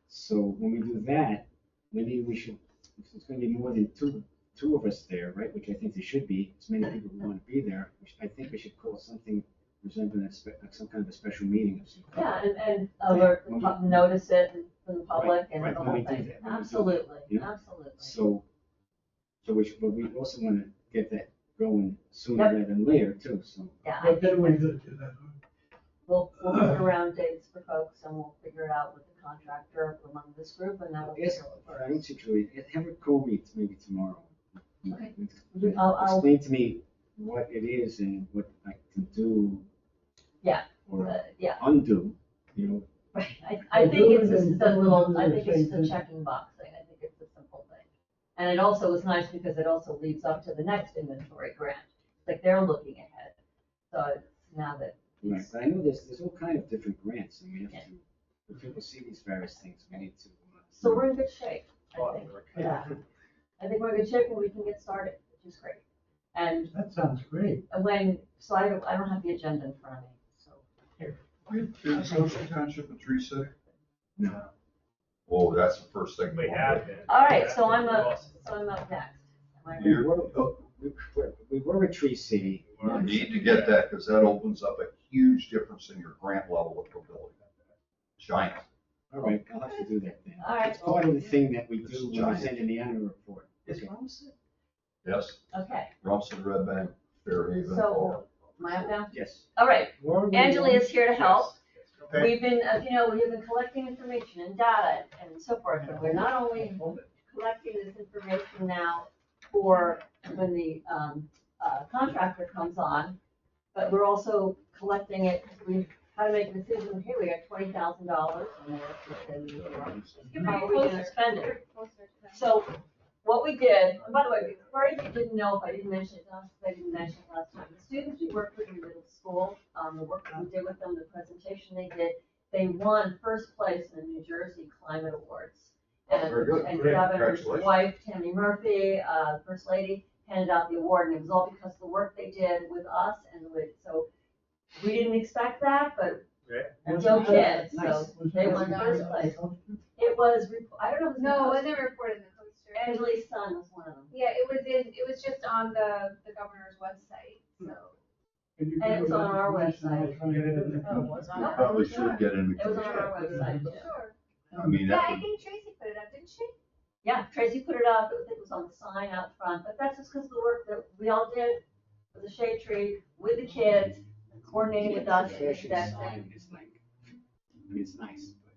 Speaker 2: So when we do that, maybe we should, if there's gonna be more than two of us there, right, which I think there should be, as many people who wanna be there, I think we should call something resembling like some kind of a special meeting of some kind.
Speaker 8: yeah, and alert, notice it for the public and
Speaker 2: Right,
Speaker 8: the
Speaker 2: when
Speaker 8: whole
Speaker 2: we do
Speaker 8: thing,
Speaker 2: that, when we do that,
Speaker 8: absolutely,
Speaker 2: you know?
Speaker 8: absolutely.
Speaker 2: So but we also wanna get that going sooner
Speaker 8: Yep.
Speaker 2: rather than later too, so.
Speaker 8: Yeah, I
Speaker 5: What
Speaker 8: think
Speaker 5: day we do that?
Speaker 8: we'll put around dates for folks and we'll figure it out with the contractor among this group and then we'll.
Speaker 2: Yes,
Speaker 8: figure it out.
Speaker 2: I don't see Julie, have her call me maybe tomorrow.
Speaker 8: Okay. I'll-
Speaker 2: Explain to me what it is and what I can do.
Speaker 8: Yeah.
Speaker 2: Or
Speaker 8: Yeah,
Speaker 2: undo,
Speaker 8: right, I think it's just a little, I think it's just a checking box thing, I think it's a simple thing. And it also was nice because it also leads up to the next inventory grant, like they're looking ahead. So it's now that.
Speaker 2: right, but I know there's all kind of different grants, and we have to, when people see these various things, we need to.
Speaker 8: So we're in good shape, I think, for that. I think we're in good shape and we can get started, which is great. And
Speaker 5: That sounds great.
Speaker 8: so I don't have the agenda in front of me, so here.
Speaker 7: Is Social Township a tree city?
Speaker 2: No.
Speaker 4: Oh, that's the first thing.
Speaker 1: We have been.
Speaker 8: All right, so I'm up next. Am I right?
Speaker 2: We were a tree city.
Speaker 4: You need to get that, because that opens up a huge difference in your grant level of ability. Giant.
Speaker 2: All right, I'll have to do that then.
Speaker 8: All right.
Speaker 2: It's part of the thing that we do
Speaker 4: It's
Speaker 2: when we
Speaker 4: giant.
Speaker 2: send in the annual report. Okay.
Speaker 4: Yes,
Speaker 8: Okay,
Speaker 4: Rumson, Red Bank, Fairhaven.
Speaker 8: so, am I up now?
Speaker 2: Yes.
Speaker 8: All right,
Speaker 5: Laura, we
Speaker 8: Angela
Speaker 5: want-
Speaker 8: is here to help.
Speaker 1: Okay.
Speaker 8: We've been, as you know, we have been collecting information and data and so forth, and we're not only collecting this information now for when the contractor comes on, but we're also collecting it, we've had to make a decision, hey, we got $20,000 and how are we gonna spend it? So what we did, and by the way, before you didn't know if I didn't mention it, I didn't mention it last time, the students we worked with in middle school, the work that we did with them, the presentation they did, they won first place in the New Jersey Climate Awards. And,
Speaker 4: Very good.
Speaker 8: and
Speaker 4: Great.
Speaker 8: Governor's
Speaker 4: Congratulations.
Speaker 8: wife, Tammy Murphy, First Lady, handed out the award, and it was all because of the work they did with us and so we didn't expect that, but
Speaker 1: Yeah.
Speaker 8: go kids, so
Speaker 2: Nice.
Speaker 8: they won first place. It was, I don't know. if it was
Speaker 9: No, it
Speaker 8: in
Speaker 9: wasn't reported in the poster.
Speaker 8: the- Angela's son was one of them.
Speaker 9: Yeah, it was just on the governor's website, so.
Speaker 5: Can you
Speaker 8: And
Speaker 5: give
Speaker 8: it's
Speaker 5: me
Speaker 8: on
Speaker 5: that
Speaker 8: our
Speaker 5: information? I'll
Speaker 8: website.
Speaker 5: try and get it in the
Speaker 8: Oh,
Speaker 5: poster.
Speaker 8: No, it
Speaker 4: Probably
Speaker 8: was
Speaker 4: should
Speaker 8: not.
Speaker 4: get in.
Speaker 8: It was on our website too.
Speaker 9: Sure.
Speaker 4: I mean,
Speaker 9: Yeah,
Speaker 4: that
Speaker 9: I
Speaker 4: would,
Speaker 9: think Tracy put it up, didn't she?
Speaker 8: Yeah, Tracy put it up, it was on the sign out front, but that's just because of the work that we all did with the shade tree, with the kids, coordinating with us.
Speaker 2: Fashion
Speaker 8: that
Speaker 2: sign is like, I mean, it's nice, but.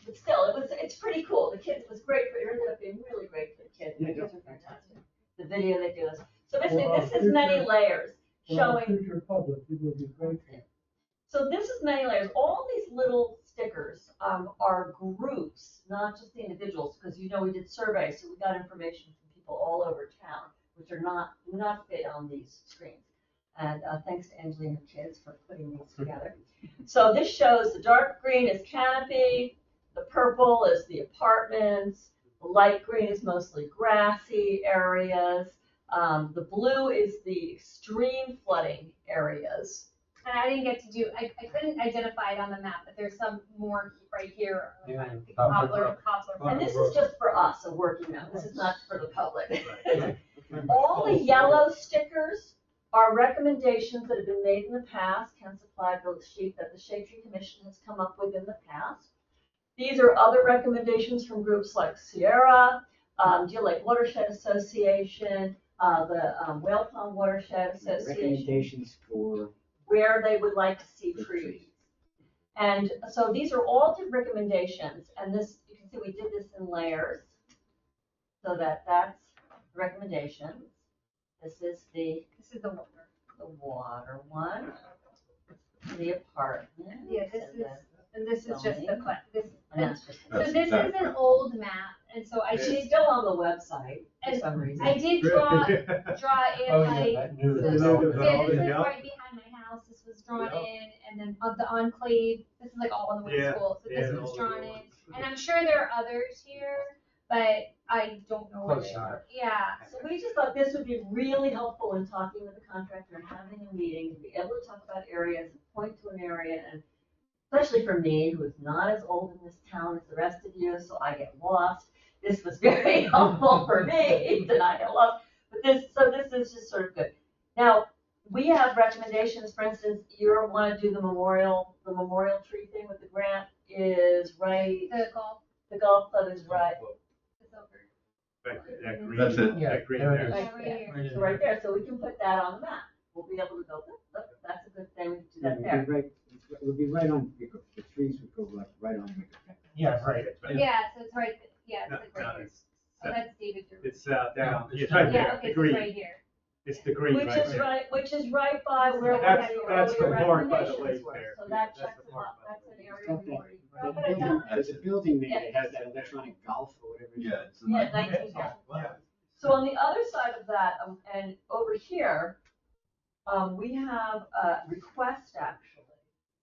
Speaker 8: But still, it's pretty cool. The kids, it was great, it ended up being really great for the kids. The kids are fantastic. The video they do is, so basically, this is many layers
Speaker 5: For our
Speaker 8: showing.
Speaker 5: future public, it will be great.
Speaker 8: So this is many layers. All these little stickers, are groups, not just the individuals, because we did surveys, so we got information from people all over town, which do not fit on these screens. And thanks to Angeline and her kids for putting these together. So this shows the dark green is canopy, the purple is the apartments, the light green is mostly grassy areas, the blue is the extreme flooding areas.
Speaker 9: And I didn't get to do, I couldn't identify it on the map, but there's some more right here.
Speaker 3: Yeah.
Speaker 9: Poplar.
Speaker 8: And this is just for us, a working map, this is not for the public. All the yellow stickers are recommendations that have been made in the past. Ken supplied the sheet that the Shade Tree Commission has come up with in the past. These are other recommendations from groups like Sierra, Deal Lake Watershed Association, the Whale Pond Watershed Association.
Speaker 2: Recommendations for.
Speaker 8: Where they would like to see trees. And so these are all different recommendations, and this, you can see we did this in layers, so that's recommendations. This is the water one, the apartment.
Speaker 9: Yeah, this is just the class.
Speaker 8: And that's just.
Speaker 9: So this is an old map, and so I
Speaker 8: She's
Speaker 9: did,
Speaker 8: still on the website for
Speaker 9: And
Speaker 8: some reason.
Speaker 9: I did draw it
Speaker 3: Oh,
Speaker 9: like,
Speaker 3: yeah, that new
Speaker 9: this,
Speaker 3: development.
Speaker 9: yeah, this is
Speaker 1: Yeah.
Speaker 9: right behind my house, this was drawn in, and then on the enclave, this is like all on the way to
Speaker 1: Yeah,
Speaker 9: school, so this
Speaker 1: yeah,
Speaker 9: was
Speaker 1: all
Speaker 9: drawn
Speaker 1: the
Speaker 9: in.
Speaker 1: ones.
Speaker 9: And I'm sure there are others here, but I don't know where
Speaker 3: Close
Speaker 9: they
Speaker 3: enough.
Speaker 9: are. Yeah,
Speaker 8: So we just thought this would be really helpful in talking with the contractor and having a meeting, to be able to talk about areas and point to an area, and especially for me, who is not as old in this town as the rest of you, so I get lost. This was very helpful for me to not get lost, but this is just sort of good. Now, we have recommendations, for instance, you want to do the memorial tree thing with the grant is right, the golf club is right.
Speaker 9: it's over.
Speaker 1: That green,
Speaker 4: That's it.
Speaker 3: Yeah,
Speaker 1: that green
Speaker 3: there it
Speaker 1: there.
Speaker 3: is.
Speaker 9: Yeah, right here.
Speaker 8: So right there, so we can put that on the map. We'll be able to go, look, that's a good thing, we can do that there.
Speaker 2: It would be right on, the trees would go like right on.
Speaker 3: Yeah, right.
Speaker 9: Yeah, so it's right, yeah, it's
Speaker 1: No,
Speaker 9: like
Speaker 1: no,
Speaker 9: right here.
Speaker 1: it's-
Speaker 9: Oh, that's David.
Speaker 1: It's down,
Speaker 3: Yeah,
Speaker 1: it's right
Speaker 9: Yeah,
Speaker 1: there,
Speaker 9: okay,
Speaker 1: the
Speaker 9: so it's
Speaker 1: green,
Speaker 9: right here.
Speaker 1: it's the green
Speaker 8: Which
Speaker 1: right
Speaker 8: is
Speaker 1: there.
Speaker 8: right by where we
Speaker 1: That's-
Speaker 8: had the
Speaker 1: that's the
Speaker 8: earlier
Speaker 1: park by the
Speaker 8: recommendations
Speaker 1: lake
Speaker 8: were.
Speaker 1: there.
Speaker 8: So that
Speaker 1: That's
Speaker 8: checks
Speaker 1: the
Speaker 8: the
Speaker 1: park
Speaker 8: box,
Speaker 1: by
Speaker 8: that's
Speaker 1: the
Speaker 8: an
Speaker 1: lake.
Speaker 8: area we already.
Speaker 2: There's a building there that has that electronic golf or whatever.
Speaker 4: Yeah, it's
Speaker 8: Yeah,
Speaker 4: like,
Speaker 8: 19.
Speaker 1: Yeah.
Speaker 8: So on the other side of that, and over here, we have a request actually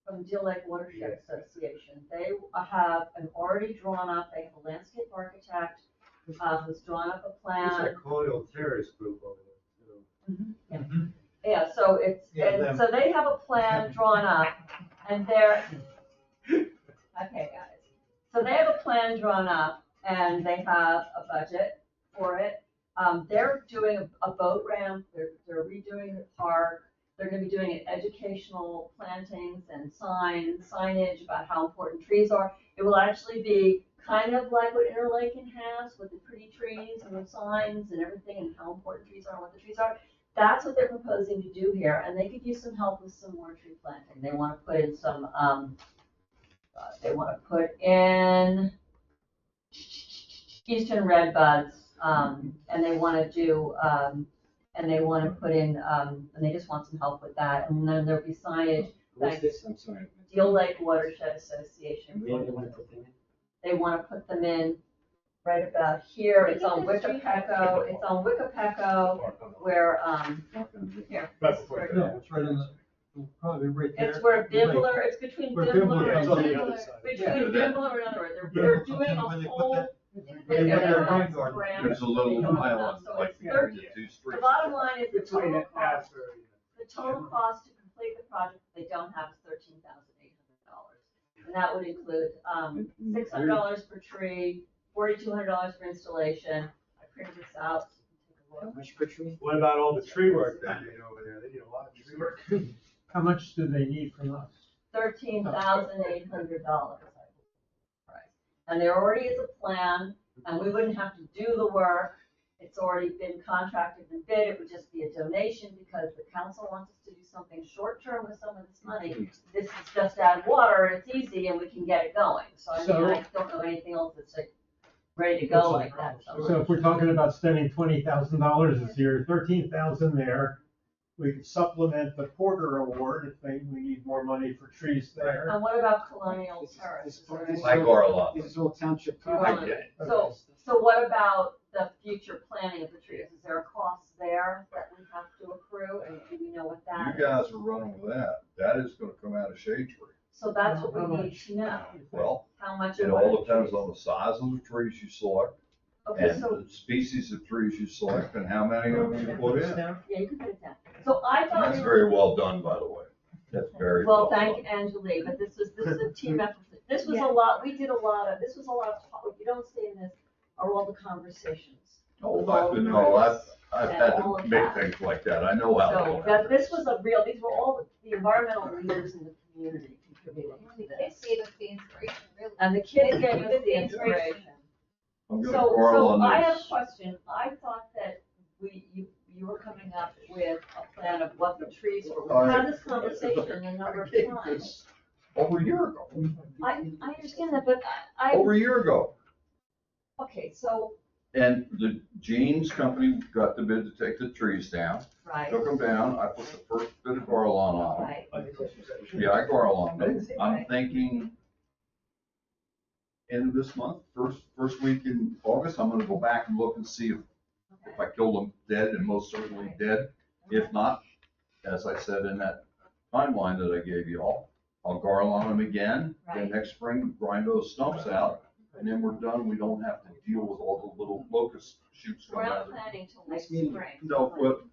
Speaker 8: from Deal Lake Watershed Association. They have an already drawn up, they have a landscape architect who's drawn up a
Speaker 1: There's
Speaker 8: plan.
Speaker 1: a colonial terrorist group over there too.
Speaker 8: Yeah, so it's,
Speaker 1: Yeah,
Speaker 8: and
Speaker 1: them.
Speaker 8: so they have a plan drawn up, and they're, okay, guys. So they have a plan drawn up, and they have a budget for it. They're doing a boat ramp, they're redoing the park, they're gonna be doing educational plantings and signage about how important trees are. It will actually be kind of like what Interlaken has, with the pretty trees and the signs and everything, and how important trees are and what the trees are. That's what they're proposing to do here, and they could use some help with some more tree planting. They wanna put in some, eastern red buds, and they wanna do, and they wanna put in, and they just want some help with that, and then there'll be signage.
Speaker 2: What's this? I'm sorry.
Speaker 8: Deal Lake Watershed Association.
Speaker 2: And where do they want to put them in?
Speaker 8: They wanna put them in right about here, it's on Wickapeco, where, here.
Speaker 1: Right before
Speaker 8: Right
Speaker 1: that.
Speaker 7: Yeah, it's right in the, probably right there.
Speaker 8: It's where Bimbler, it's between
Speaker 7: Where
Speaker 8: Bimbler
Speaker 7: Bimbler
Speaker 8: and,
Speaker 7: is on
Speaker 1: the other side.
Speaker 8: between Bimbler and other, they're doing a
Speaker 7: When they put
Speaker 8: whole.
Speaker 7: that-
Speaker 8: They're
Speaker 7: they put their
Speaker 8: gonna
Speaker 7: rain garden.
Speaker 8: ramp,
Speaker 4: there's a little
Speaker 8: they're gonna
Speaker 4: mile
Speaker 8: ramp,
Speaker 4: on,
Speaker 8: so
Speaker 4: like,
Speaker 8: it's
Speaker 4: between
Speaker 8: 30.
Speaker 4: the two
Speaker 8: The
Speaker 4: streets.
Speaker 8: bottom line is the
Speaker 1: Between
Speaker 8: total
Speaker 1: it
Speaker 8: cost,
Speaker 1: after.
Speaker 8: the total cost to complete the project they don't have is $13,800. And that would include, $600 per tree, $4,200 for installation. I printed this out, so you can take a
Speaker 2: How
Speaker 8: look.
Speaker 2: much per tree?
Speaker 1: What about all the tree work they did over there? They did a lot of tree work.
Speaker 5: How much do they need from us?
Speaker 8: $13,800. And there already is a plan, and we wouldn't have to do the work. It's already been contracted and bid. It would just be a donation because the council wants us to do something short-term with some of this money. This is just add water, and it's easy, and we can get it going. So I mean, I don't know anything else that's like ready to go like that.
Speaker 3: So if we're talking about spending $20,000 this year, 13,000 there,
Speaker 10: we could supplement the Porter Award if we need more money for trees there.
Speaker 8: And what about Colonial Terrace?
Speaker 4: I Garland.
Speaker 2: This is all township.
Speaker 8: You're
Speaker 4: I
Speaker 8: on.
Speaker 4: get it.
Speaker 8: So, so what about the future planting of the trees? Is there a cost there that we have to accrue, and do we know what that is?
Speaker 4: You guys are running with that. That is gonna come out of shade tree.
Speaker 8: So that's what
Speaker 5: How
Speaker 8: we need
Speaker 5: much?
Speaker 8: to know,
Speaker 4: Well,
Speaker 8: how much
Speaker 4: it
Speaker 8: of what
Speaker 4: all
Speaker 8: the
Speaker 4: depends
Speaker 8: trees-
Speaker 4: on the size of the trees you select
Speaker 8: Okay,
Speaker 4: and
Speaker 8: so,
Speaker 4: the species of trees you select and how many of them you put in.
Speaker 8: yeah, you can put it down. So I
Speaker 4: And
Speaker 8: thought
Speaker 4: that's
Speaker 8: we
Speaker 4: very well done, by the way. That's very
Speaker 8: well,
Speaker 4: well
Speaker 8: thank
Speaker 4: done.
Speaker 8: Angelique, but this is a team effort. This was a
Speaker 9: Yeah.
Speaker 8: lot, we did a lot of, this was a lot of, what you don't see in this are all the conversations.
Speaker 4: Oh,
Speaker 8: with all
Speaker 4: I've
Speaker 8: the
Speaker 4: been,
Speaker 8: groups
Speaker 4: I've
Speaker 8: and
Speaker 4: had
Speaker 8: all
Speaker 4: to
Speaker 8: of
Speaker 4: make
Speaker 8: that.
Speaker 4: things like that. I know how to.
Speaker 8: So
Speaker 4: do
Speaker 8: that, this was a real, these were all the environmental leaders in the community contributing to
Speaker 9: They
Speaker 8: this.
Speaker 9: gave us the inspiration, really.
Speaker 8: And the kids gave us the inspiration.
Speaker 4: I'm gonna
Speaker 8: So,
Speaker 4: quarrel on
Speaker 8: I have a
Speaker 4: this.
Speaker 8: question. I thought that you were coming up with a plan of what the trees were. We've had this conversation a number of times.
Speaker 4: Over a year ago.
Speaker 8: I understand that, but
Speaker 4: Over a year ago.
Speaker 8: okay, so,
Speaker 4: And the Jeans Company got the bid to take the trees down,
Speaker 8: right,
Speaker 4: took them down. I put the first bit of Garland on them.
Speaker 8: right.
Speaker 4: Yeah, I Garland them. I'm
Speaker 8: Right.
Speaker 4: thinking end of this month, first week in August, I'm gonna go back and look and see if I killed them dead, and most certainly dead. If not, as I said in that timeline that I gave you all, I'll Garland them again. Then
Speaker 8: Right.
Speaker 4: next spring, grind those stumps out, and then we're done. We don't have to deal with all the little locust shoots
Speaker 8: We're
Speaker 4: coming out
Speaker 8: not
Speaker 4: of it.
Speaker 8: planning till
Speaker 2: Next
Speaker 8: next
Speaker 2: meeting.
Speaker 8: spring.
Speaker 4: No, but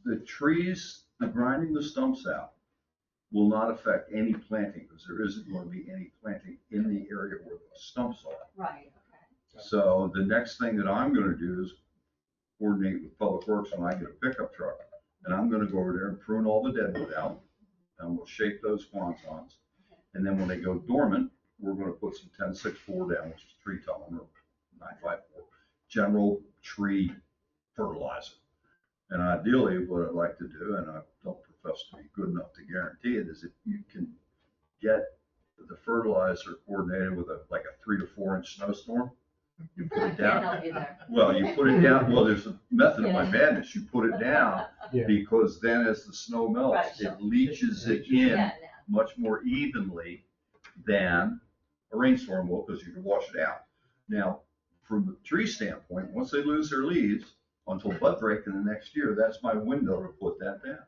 Speaker 4: the trees, the grinding the stumps out will not affect any planting, because there isn't going to be any planting in the area where the stumps are.
Speaker 8: Right, okay.
Speaker 4: So the next thing that I'm gonna do is coordinate with Public Works when I get a pickup truck. And I'm gonna go over there and prune all the deadwood out, and we'll shape those quantons. And then when they go dormant, we're gonna put some 10-6-4 down, which is tree tone, or 9-5-4, general tree fertilizer. And ideally, what I'd like to do, and I don't profess to be good enough to guarantee it, is if you can get the fertilizer coordinated with like a 3 to 4 inch snowstorm, you put
Speaker 8: I
Speaker 4: it
Speaker 8: can't
Speaker 4: down.
Speaker 8: help you there.
Speaker 4: Well, you put it down, well, there's a method of my madness, you put it down,
Speaker 3: Yeah.
Speaker 4: because then as the snow melts,
Speaker 8: Right.
Speaker 4: it leaches it in
Speaker 8: Yeah, yeah.
Speaker 4: much more evenly than a rainstorm will, because you can wash it out. Now, from the tree standpoint, once they lose their leaves until bud break in the next year, that's my window to put that down.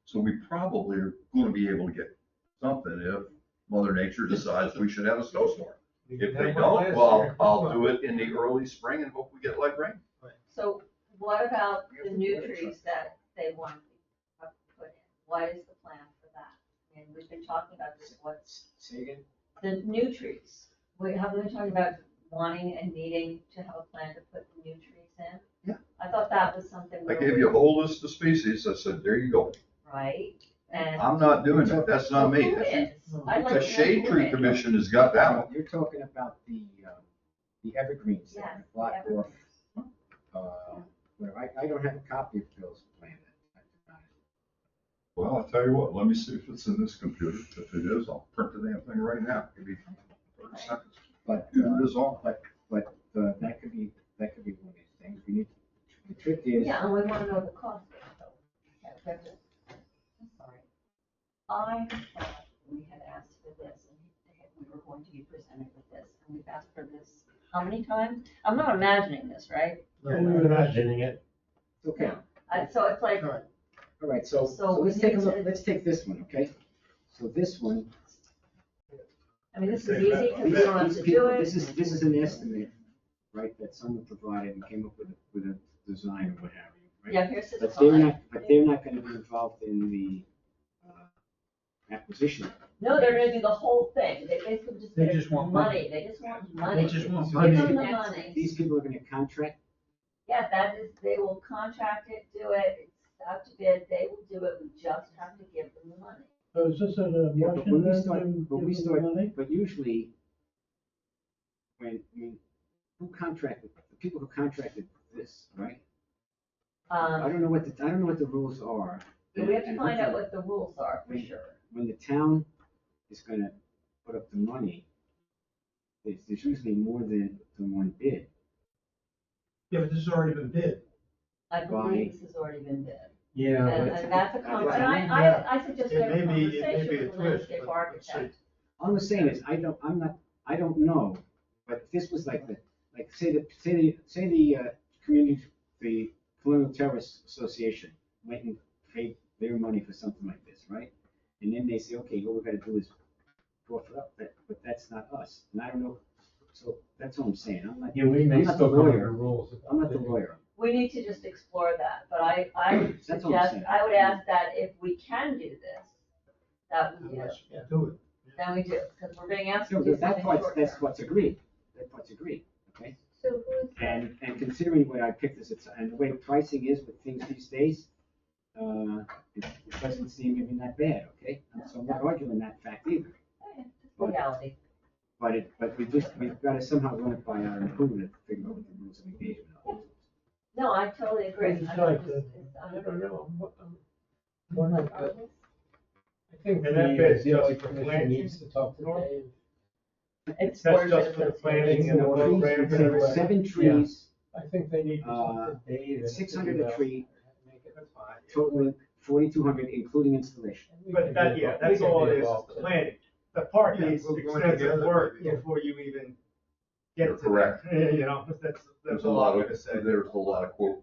Speaker 4: So we probably are gonna be able to get something if Mother Nature decides we should have a snowstorm. If they don't, well, I'll do it in the early spring and hope we get light rain.
Speaker 8: So what about the new trees that they want to put in? What is the plan for that? And we've been talking about this, what's
Speaker 2: Say again?
Speaker 8: the new trees? We haven't been talking about wanting and needing to have a plan to put the new trees in?
Speaker 4: Yeah.
Speaker 8: I thought that was something.
Speaker 4: I
Speaker 8: where
Speaker 4: gave
Speaker 8: we-
Speaker 4: you a whole list of species, I said, there you go.
Speaker 8: Right, and.
Speaker 4: I'm not doing that, that's not me.
Speaker 8: Who is? I'd like to
Speaker 4: The
Speaker 8: know
Speaker 4: Shade
Speaker 8: who
Speaker 4: Tree
Speaker 8: is.
Speaker 4: Commission has got that one.
Speaker 2: You're talking about the evergreens,
Speaker 8: Yes,
Speaker 2: there,
Speaker 8: the
Speaker 2: Black Dwarf.
Speaker 8: evergreens.
Speaker 2: I don't have a copy of Bill's plan.
Speaker 4: Well, I'll tell you what, let me see if it's in this computer. If it is, I'll print the damn thing right now. Give me 30 seconds.
Speaker 2: But,
Speaker 4: Here it is all.
Speaker 2: that could be one of these things. We need, the trick is.
Speaker 8: Yeah, and we want to know the cost of it, so. Okay, that's it. I'm sorry. I thought we had asked for this, and we were going to be presented with this, and we've asked for this, how many times? I'm not imagining this, right?
Speaker 3: I'm imagining it.
Speaker 2: Okay,
Speaker 8: So it's like,
Speaker 2: all right, so
Speaker 8: So
Speaker 2: let's
Speaker 8: we
Speaker 2: take a
Speaker 8: need
Speaker 2: look,
Speaker 8: to-
Speaker 2: let's take this one, okay? So this one,
Speaker 8: I mean, this is easy, because we don't have
Speaker 2: these
Speaker 8: to
Speaker 2: people,
Speaker 8: do it.
Speaker 2: this is an estimate, right, that someone provided and came up with a design or what have you, right?
Speaker 8: Yeah, here's his.
Speaker 2: But they're not gonna be involved in the acquisition.
Speaker 8: No, they're gonna do the whole thing. They basically just
Speaker 7: They
Speaker 8: get
Speaker 7: just want
Speaker 8: money. They just want money.
Speaker 7: They just want
Speaker 2: So
Speaker 8: Give
Speaker 7: money.
Speaker 8: them the money.
Speaker 2: These people are gonna contract,
Speaker 8: Yeah, that is, they will contract it, do it, it's out to bid, they will do it, we just have to give them the money.
Speaker 5: So is this a
Speaker 2: yeah, but
Speaker 5: motion
Speaker 2: when we
Speaker 5: then
Speaker 2: start,
Speaker 5: to
Speaker 2: but we
Speaker 5: give them the
Speaker 2: start,
Speaker 5: money?
Speaker 2: but usually, who contracted, the people who contracted this, right? I don't know what the rules are.
Speaker 8: We have to
Speaker 2: And
Speaker 8: find out
Speaker 2: hopefully
Speaker 8: what the rules are, for sure.
Speaker 2: When the town is gonna put up the money, there's usually more than one bid.
Speaker 7: Yeah, but this has already been bid.
Speaker 8: I believe this has already been bid.
Speaker 3: Yeah,
Speaker 8: And,
Speaker 3: but
Speaker 8: and that's a
Speaker 2: That's-
Speaker 8: I suggest
Speaker 10: It
Speaker 8: have a
Speaker 10: may be a
Speaker 8: conversation with the
Speaker 10: twist,
Speaker 8: landscape
Speaker 10: but let's see.
Speaker 8: architect.
Speaker 2: All I'm saying is, I don't know, but if this was like say the community, the Colonial Terrace Association went and paid their money for something like this, right? And then they say, okay, all we gotta do is go for it, but that's not us, and I don't know, so that's all I'm saying, I'm not,
Speaker 3: yeah, we may
Speaker 2: I'm not
Speaker 3: still
Speaker 2: the
Speaker 3: come under
Speaker 2: lawyer.
Speaker 3: rules.
Speaker 2: I'm not the lawyer.
Speaker 8: We need to just explore that, but I would
Speaker 2: That's what I'm
Speaker 8: suggest,
Speaker 2: saying.
Speaker 8: I would ask that if we can do this, that we do,
Speaker 10: Do it.
Speaker 8: then we do, because we're being asked to
Speaker 2: So
Speaker 8: do
Speaker 2: that
Speaker 8: something
Speaker 2: part's,
Speaker 8: short
Speaker 2: that's
Speaker 8: term.
Speaker 2: what's agreed, okay?
Speaker 8: So who's,
Speaker 2: And considering what I picked this, and the way pricing is with things these days, it doesn't seem even that bad, okay? So I'm not arguing that fact either.
Speaker 8: reality?
Speaker 2: But we've got to somehow run it by our recruiter to figure out what the rules of engagement are.
Speaker 8: No, I totally agree.
Speaker 5: It's
Speaker 8: I
Speaker 5: like,
Speaker 8: think it's
Speaker 3: I don't know, one of the, I think
Speaker 10: And that
Speaker 3: the
Speaker 10: bit's
Speaker 3: DLA
Speaker 10: just for
Speaker 3: commission
Speaker 10: planting.
Speaker 3: needs to talk to
Speaker 10: Norm?
Speaker 3: Dave.
Speaker 8: It's
Speaker 10: That's just for the planning and the program and everybody.
Speaker 2: 7 trees,
Speaker 3: I think they need to talk to Dave. and
Speaker 2: 600
Speaker 3: figure
Speaker 2: a
Speaker 3: out-
Speaker 2: tree,
Speaker 3: make it-
Speaker 10: That's fine.
Speaker 2: totaling 4,200, including installation.
Speaker 3: we
Speaker 10: But
Speaker 3: can
Speaker 10: that,
Speaker 3: be
Speaker 10: yeah,
Speaker 3: involved-
Speaker 10: that's
Speaker 3: we can
Speaker 10: all
Speaker 3: be
Speaker 10: it is
Speaker 3: involved
Speaker 10: the
Speaker 3: too.
Speaker 10: planning. The park
Speaker 7: Yeah,
Speaker 10: needs
Speaker 7: we're going
Speaker 10: extensive
Speaker 7: together,
Speaker 10: work
Speaker 7: maybe.
Speaker 10: before you even get
Speaker 4: You're
Speaker 10: to
Speaker 4: correct.
Speaker 10: that. You know, that's
Speaker 4: There's a
Speaker 10: all
Speaker 4: lot
Speaker 10: I'm
Speaker 4: of,
Speaker 10: gonna say.
Speaker 4: there's a lot of quote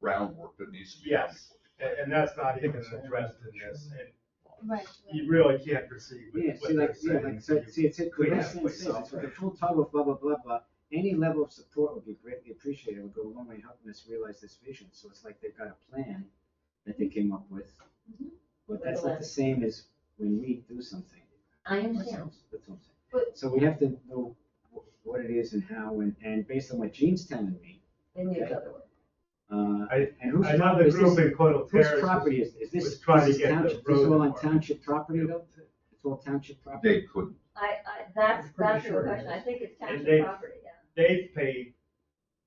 Speaker 4: groundwork that needs to be done.
Speaker 10: Yes, and that's not even addressed in this, and
Speaker 9: Right.
Speaker 10: you really can't proceed with
Speaker 2: Yeah,
Speaker 10: what
Speaker 2: see,
Speaker 10: they're
Speaker 2: like,
Speaker 10: saying.
Speaker 2: so, see, it's, the
Speaker 10: Clean
Speaker 2: rest
Speaker 10: that
Speaker 2: of it
Speaker 10: place
Speaker 2: says,
Speaker 10: up.
Speaker 2: it's with the full title of blah, blah, blah, blah. Any level of support would be greatly appreciated, would go a long way in helping us realize this vision. So it's like they've got a plan that they came up with. But that's not the same as when we do something.
Speaker 8: I understand.
Speaker 2: That's what I'm saying.
Speaker 9: But-
Speaker 2: So we have to know what it is and how, and based on what Gene's telling me,
Speaker 8: They need other work.
Speaker 2: and whose
Speaker 10: Another
Speaker 2: is
Speaker 10: group
Speaker 2: this?
Speaker 10: in Coral
Speaker 2: Whose
Speaker 10: Terrace
Speaker 2: property
Speaker 10: was
Speaker 2: is this?
Speaker 10: was trying
Speaker 2: This
Speaker 10: to
Speaker 2: is
Speaker 10: get the
Speaker 2: township, this is
Speaker 10: road
Speaker 2: all on
Speaker 10: department.
Speaker 2: township property though? It's all township property?
Speaker 4: They couldn't.
Speaker 8: That's
Speaker 10: pretty
Speaker 8: the
Speaker 10: sure it
Speaker 8: question,
Speaker 10: is.
Speaker 8: I think it's
Speaker 10: And
Speaker 8: township
Speaker 10: they-
Speaker 8: property, yeah.
Speaker 10: They've paid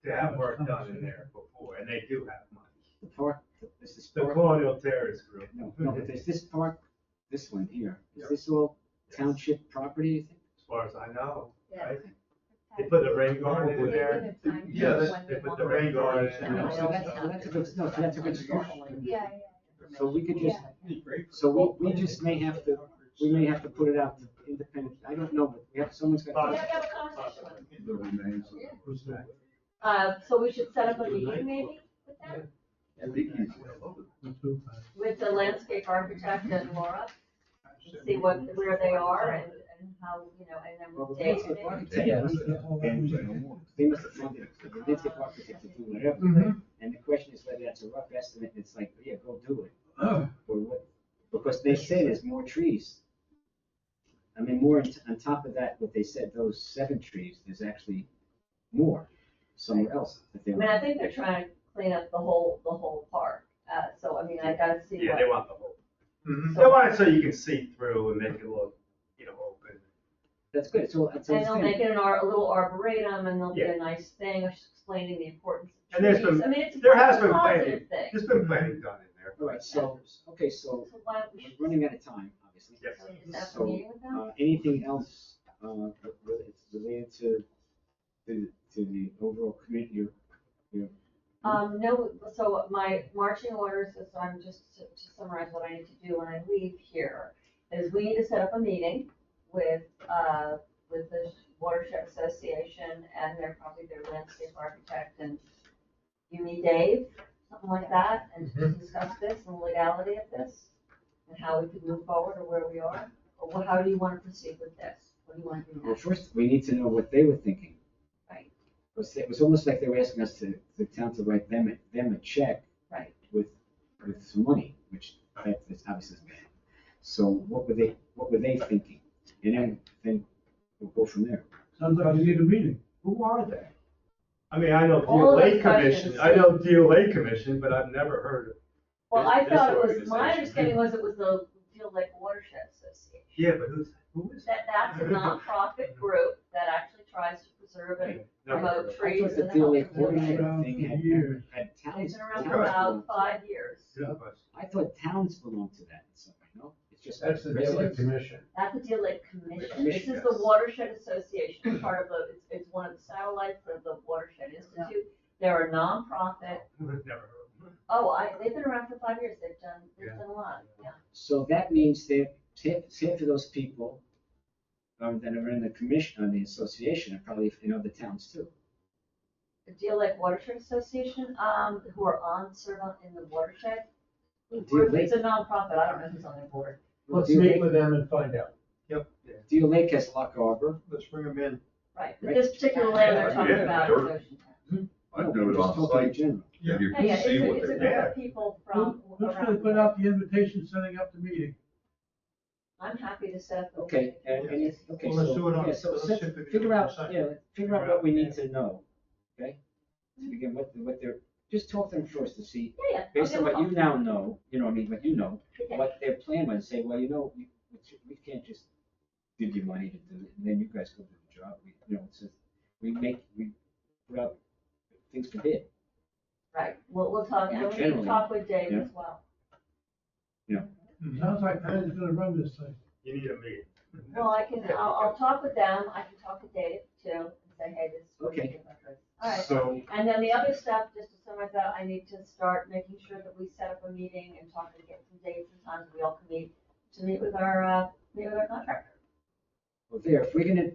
Speaker 10: to have work done in there before, and they do have money.
Speaker 2: The park, this is
Speaker 10: The
Speaker 2: park,
Speaker 10: Colonial Terrace group.
Speaker 2: no, but there's this park, this one here, is this all township property, you think?
Speaker 10: As far as I know,
Speaker 9: Yeah.
Speaker 10: right? They put a rain garden in
Speaker 9: They
Speaker 10: there.
Speaker 9: give it time
Speaker 4: Yeah,
Speaker 9: when
Speaker 10: They
Speaker 9: they
Speaker 10: put
Speaker 9: want
Speaker 10: the
Speaker 9: it.
Speaker 10: rain garden in
Speaker 2: No,
Speaker 10: there.
Speaker 2: so that's a good, no, so that's a good start.
Speaker 9: Yeah,
Speaker 2: So we could just,
Speaker 9: Yeah.
Speaker 2: so we just may have to put it out to independent, I don't know, but we have, someone's got.
Speaker 8: We have to have a conversation with them.
Speaker 4: The remains of-
Speaker 10: Who's that?
Speaker 8: So we should set up a meeting maybe with them,
Speaker 4: I think he's-
Speaker 8: with the landscape architect and Laura, see where they are and how, you know, and then
Speaker 2: Well,
Speaker 8: with
Speaker 2: the
Speaker 8: Dave.
Speaker 2: landscape
Speaker 8: maybe.
Speaker 2: architect must have, they must have funded the landscape architect to do whatever.
Speaker 10: Mhm.
Speaker 2: And the question is whether that's a rough estimate, it's like, yeah, go do it. Or what, because they say there's more trees. I mean, more on top of that, what they said, those 7 trees, there's actually more somewhere else that they.
Speaker 8: I mean, I think they're trying to clean up the whole park, so I mean, I gotta see
Speaker 10: Yeah,
Speaker 8: what.
Speaker 10: they want the whole. They want it so you can see through and make it look, you know, open.
Speaker 2: That's good, so it's.
Speaker 8: And they'll make it a little arboretum, and there'll be
Speaker 10: Yeah.
Speaker 8: a nice thing explaining the importance of
Speaker 10: And there's
Speaker 8: trees.
Speaker 10: been-
Speaker 8: I mean, it's
Speaker 10: there has
Speaker 8: a
Speaker 10: been
Speaker 8: positive
Speaker 10: planning.
Speaker 8: thing.
Speaker 10: There's been planning done in there.
Speaker 2: All right, so, okay, so
Speaker 8: So why don't we
Speaker 2: we're running out of time, obviously.
Speaker 10: Yes.
Speaker 8: set up a
Speaker 2: So,
Speaker 8: meeting with them?
Speaker 2: anything else, related to the overall community,
Speaker 8: No, so my marching orders, so I'm just to summarize what I need to do when I leave here, is we need to set up a meeting with the Watershed Association and probably their landscape architect, and you need Dave, something like that, and to discuss this and the legality of this, and how we could move forward or where we are, or how do you want to proceed with this? What do you want to do
Speaker 2: well,
Speaker 8: next?
Speaker 2: first, we need to know what they were thinking.
Speaker 8: Right.
Speaker 2: It was almost like they were asking us the town to write them a check.
Speaker 8: Right.
Speaker 2: With some money, which that's obviously bad. So what were they thinking? And then we'll go from there.
Speaker 5: Sounds like you need a meeting.
Speaker 10: Who are they? I mean, I know
Speaker 8: All of
Speaker 10: DLA
Speaker 8: those
Speaker 10: Commission,
Speaker 8: questions.
Speaker 10: I know DLA Commission, but I've never heard of.
Speaker 8: Well, I
Speaker 10: this
Speaker 8: thought it was,
Speaker 10: organization.
Speaker 8: my understanding was it was the Deal Lake Watershed Association.
Speaker 10: Yeah, but who is that?
Speaker 8: That's a nonprofit group that actually tries to preserve and
Speaker 10: Never heard
Speaker 8: promote
Speaker 10: of it.
Speaker 2: I
Speaker 8: trees
Speaker 2: thought the
Speaker 8: in the
Speaker 2: Deal
Speaker 8: health
Speaker 2: Lake
Speaker 8: of the
Speaker 2: Watershed
Speaker 8: community.
Speaker 2: thing had
Speaker 8: It's
Speaker 2: towns.
Speaker 8: been around for
Speaker 2: towns
Speaker 8: about
Speaker 2: belong-
Speaker 8: 5 years.
Speaker 10: Good question.
Speaker 2: I thought towns belong to that in some way, no? It's just.
Speaker 3: That's the DLA
Speaker 2: residents.
Speaker 3: commission.
Speaker 8: That's the Deal Lake Commission.
Speaker 2: Commission,
Speaker 8: This is the
Speaker 10: yes.
Speaker 8: Watershed Association, it's part of it's one of the satellites of the Watershed Institute. They're a nonprofit.
Speaker 10: Never heard of them.
Speaker 8: They've been around for 5 years, they've done a lot, yeah.
Speaker 2: So that means that, say for those people, that are in the commission, the association, and probably in other towns too.
Speaker 8: The Deal Lake Watershed Association, who are serve in the watershed.
Speaker 2: Deal Lake,
Speaker 8: It's a nonprofit, I don't know who's on the board.
Speaker 3: Let's meet with them and find out.
Speaker 2: Deal Lake has Lock Harbor.
Speaker 7: Let's bring them in.
Speaker 8: Right, but this particular land they're talking about is Ocean Town.
Speaker 4: I'd
Speaker 2: No,
Speaker 4: do
Speaker 2: we're
Speaker 4: it
Speaker 2: just
Speaker 4: on
Speaker 2: talking in
Speaker 4: site.
Speaker 2: general.
Speaker 7: Yeah.
Speaker 4: You
Speaker 8: Yeah,
Speaker 4: can
Speaker 8: yeah,
Speaker 4: see what
Speaker 8: it's a
Speaker 4: they
Speaker 8: group
Speaker 4: do.
Speaker 8: of people from
Speaker 5: Who's gonna
Speaker 8: around.
Speaker 5: put out the invitation setting up the meeting?
Speaker 8: I'm happy to set up.
Speaker 2: Okay, okay,
Speaker 7: Well, let's do it on-
Speaker 2: yeah, so
Speaker 7: let's
Speaker 2: set-
Speaker 7: see if we can
Speaker 2: figure
Speaker 7: do it on
Speaker 2: out,
Speaker 7: site.
Speaker 2: yeah, figure out what we need to know, okay? To begin, what they're, just talk to them first to see,
Speaker 8: Yeah,
Speaker 2: based on
Speaker 8: okay,
Speaker 2: what you now know, what you know,
Speaker 8: okay.
Speaker 2: what their plan was, say, well, we can't just give you money to do it, and then you guys go do the job, it's just, we put out things to bid.
Speaker 8: Right, we'll talk, and we need to
Speaker 2: Generally,
Speaker 8: talk with Dave
Speaker 2: yeah.
Speaker 8: as well.
Speaker 5: Sounds like Patty's gonna run this thing.
Speaker 1: You need a meeting.
Speaker 8: Well, I'll talk with them, I can talk with Dave too, and say, hey, this is what we
Speaker 2: Okay.
Speaker 8: think about this. All right,
Speaker 10: So,
Speaker 8: and then the other stuff, just to summarize that, I need to start making sure that we set up a meeting and talk and get some dates and times we all can meet with our contractor.
Speaker 2: Well, if we're gonna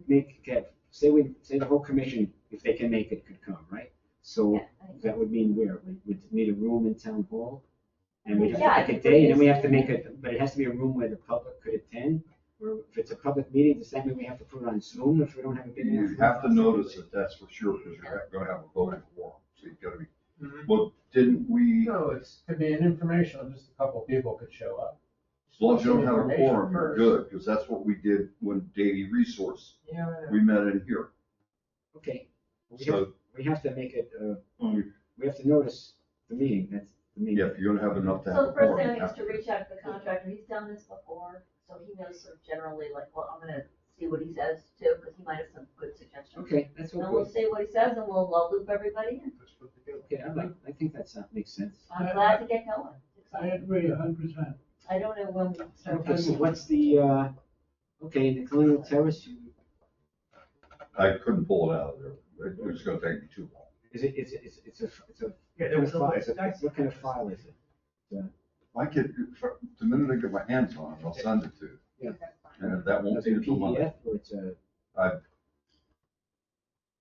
Speaker 2: say the whole commission, if they can make it, could come, right? So
Speaker 8: Yeah, I think
Speaker 2: that would mean we'd need a room in town hall, and we have
Speaker 8: Yeah, I
Speaker 2: to pick a
Speaker 8: think we
Speaker 2: day, and then we have to
Speaker 8: easily-
Speaker 2: make it, but it has to be a room where the public could attend. Or if it's a public meeting, does that mean we have to put it on Zoom if we don't have a big enough?
Speaker 4: You have to notice it, that's for sure, because you're gonna have a voting quorum, so you've gotta be, well, didn't we,
Speaker 3: No, it's, could be an informational, just a couple people could show up.
Speaker 4: as long as you don't have a
Speaker 3: Information
Speaker 4: quorum, you're
Speaker 3: first.
Speaker 4: good, because that's what we did when Davy Resource,
Speaker 3: Yeah, I know.
Speaker 4: we met in here.
Speaker 2: Okay.
Speaker 4: So,
Speaker 2: We have to make it,
Speaker 4: we-
Speaker 2: we have to notice the meeting, that's the meeting.
Speaker 4: yeah, if you're gonna have enough to
Speaker 8: So
Speaker 4: have
Speaker 8: the
Speaker 4: a
Speaker 8: first
Speaker 4: quorum.
Speaker 8: thing
Speaker 4: you
Speaker 8: is
Speaker 4: have
Speaker 8: to reach out to the contractor, he's done this before, so he knows sort of generally like, well, I'm gonna see what he says too, because he might have some good suggestions.
Speaker 2: Okay, that's
Speaker 8: And
Speaker 2: all
Speaker 8: we'll
Speaker 2: good.
Speaker 8: see what he says and we'll loop everybody in.
Speaker 2: Okay, I think that makes sense.
Speaker 8: I'm glad to get going. It's
Speaker 5: I
Speaker 8: exciting.
Speaker 5: agree 100%.
Speaker 8: I don't know when we start.
Speaker 2: Okay, so what's the, the Colonial Terrace,
Speaker 4: I couldn't pull it out of there, it was gonna take me too long.
Speaker 2: it's a,
Speaker 1: Yeah, there was a
Speaker 2: what kind of file is it?
Speaker 4: I could, the minute I get my hands on it, I'll send it to you.
Speaker 2: Yeah.
Speaker 4: And that won't
Speaker 2: Is
Speaker 4: be
Speaker 2: it a
Speaker 4: until Monday.
Speaker 2: PDF or it's a,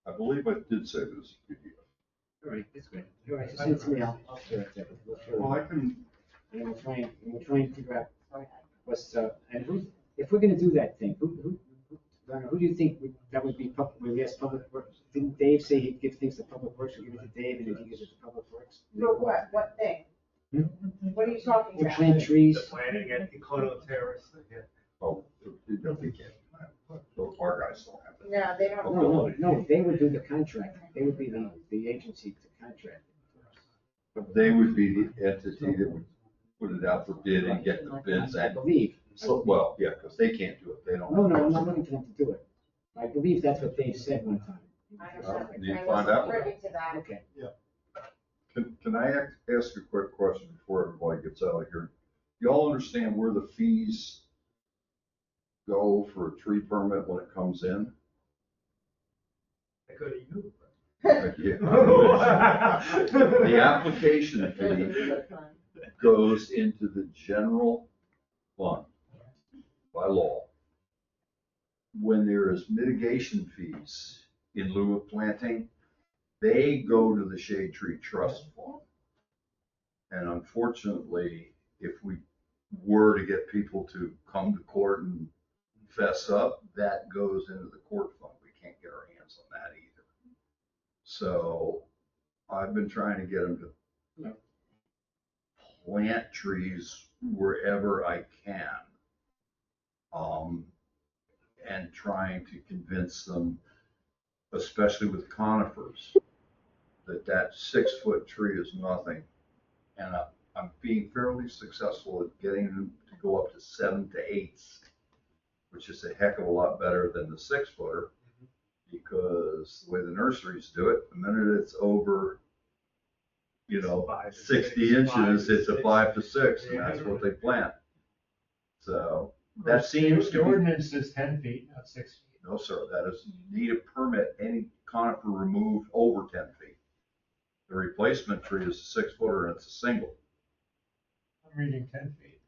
Speaker 4: I believe I did say it was a PDF.
Speaker 2: all right, that's good. All right, so send it to me, I'll share it there. We'll share it.
Speaker 4: Well, I can,
Speaker 2: And we'll try and figure out what's, and if we're gonna do that thing, Donna, who do you think that would be when we ask Public Works? Didn't Dave say he'd give things to Public Works, or give it to Dave, and then he gives it to Public Works?
Speaker 11: For what? What thing? What are you talking
Speaker 2: We
Speaker 11: about?
Speaker 2: plant trees.
Speaker 1: The planning at Colonial Terrace, yeah.
Speaker 4: oh, so our guys don't have it.
Speaker 11: No, they don't.
Speaker 2: No, they would do the contract. They would be the agency to contract.
Speaker 4: They would be the entity that would put it out for bid and get the bids
Speaker 2: I
Speaker 4: and,
Speaker 2: believe.
Speaker 4: well, yeah, because they can't do it, they don't.
Speaker 2: No, I'm not looking for them to do it. I believe that's what Dave said one time.
Speaker 11: I
Speaker 4: Well,
Speaker 11: don't
Speaker 4: you
Speaker 11: know. I
Speaker 4: find out.
Speaker 11: wasn't privy to that.
Speaker 2: Okay.
Speaker 4: Can I ask you a quick question before everybody gets out of here? Y'all understand where the fees go for a tree permit when it comes in?
Speaker 1: I go to you.
Speaker 4: The application fee goes into the general fund by law. When there is mitigation fees in lieu of planting, they go to the Shade Tree Trust Fund. And unfortunately, if we were to get people to come to court and fess up, that goes into the court fund. We can't get our hands on that either. So I've been trying to get them to plant trees wherever I can. And trying to convince them, especially with conifers, that 6-foot tree is nothing. And I'm being fairly successful at getting them to go up to 7 to 8, which is a heck of a lot better than the 6-footer. Because the way the nurseries do it, the minute it's over, 60 inches, it's a 5 to 6, and that's what they plant. So that seems
Speaker 3: The
Speaker 4: to be,
Speaker 3: ordinance is 10 feet, not 6 feet.
Speaker 4: no, sir, that is, you need a permit, any conifer removed over 10 feet. The replacement tree is a 6-footer and it's a single.
Speaker 3: I'm reading 10 feet.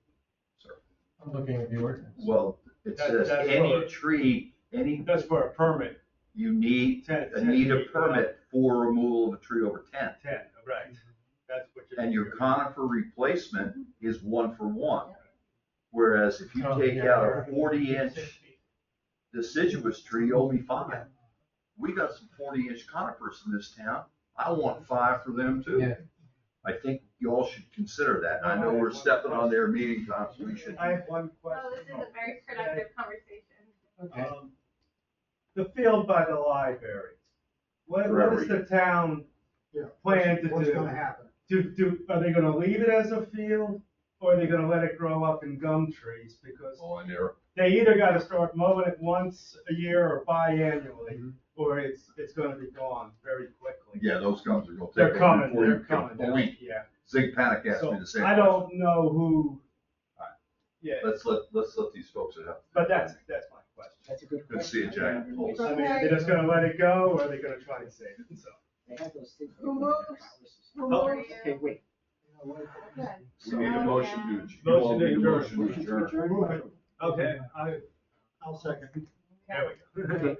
Speaker 4: Sir.
Speaker 3: I'm looking at the ordinance.
Speaker 4: Well, it says
Speaker 10: That's
Speaker 4: any
Speaker 10: for-
Speaker 4: tree, any,
Speaker 10: That's for a permit,
Speaker 4: you need,
Speaker 10: 10
Speaker 4: need a
Speaker 10: feet,
Speaker 4: permit for removal of a tree over 10.
Speaker 10: 10, right. That's what you're.
Speaker 4: And your conifer replacement is 1 for 1. Whereas if you
Speaker 3: Oh,
Speaker 4: take
Speaker 3: yeah,
Speaker 4: out
Speaker 3: you're
Speaker 4: a
Speaker 3: right.
Speaker 4: 40-inch deciduous tree, only 5. We got some 40-inch conifers in this town. I want 5 for them too.
Speaker 3: Yeah.
Speaker 4: I think you all should consider that. I know we're stepping on their meeting times. We should.
Speaker 10: I have one question.
Speaker 9: Oh, this is a very productive conversation.
Speaker 3: Okay.
Speaker 10: The field by the library, what is the town plan to do?
Speaker 7: What's gonna happen?
Speaker 10: Are they gonna leave it as a field, or are they gonna let it grow up in gum trees? Because
Speaker 4: Oh, and they're,
Speaker 10: they either gotta start mowing it once a year or biannually, or it's gonna be gone very quickly.
Speaker 4: yeah, those gums are gonna
Speaker 10: They're
Speaker 4: take over
Speaker 10: coming,
Speaker 4: before you
Speaker 10: they're
Speaker 4: can
Speaker 10: coming,
Speaker 4: blink.
Speaker 10: yeah.
Speaker 4: Zig Panic asked
Speaker 10: So
Speaker 4: me the same
Speaker 10: I
Speaker 4: question.
Speaker 10: don't know who, yeah,
Speaker 4: Let's let these folks have.
Speaker 10: but that's my question.
Speaker 2: That's a good
Speaker 4: Good to
Speaker 2: question.
Speaker 4: see you, Jack.
Speaker 10: I mean, are they just gonna let it go, or are they gonna try and save it? So.
Speaker 2: They have those things.
Speaker 9: Who moves? Who
Speaker 10: Oh,
Speaker 9: moves?
Speaker 2: Okay, wait.
Speaker 9: Okay.
Speaker 4: We need a motion to, you all
Speaker 10: Motion to
Speaker 4: need a
Speaker 10: adjourn.
Speaker 4: motion to adjourn.
Speaker 10: Okay,
Speaker 7: I'll second.
Speaker 10: there we go.
Speaker 2: Okay,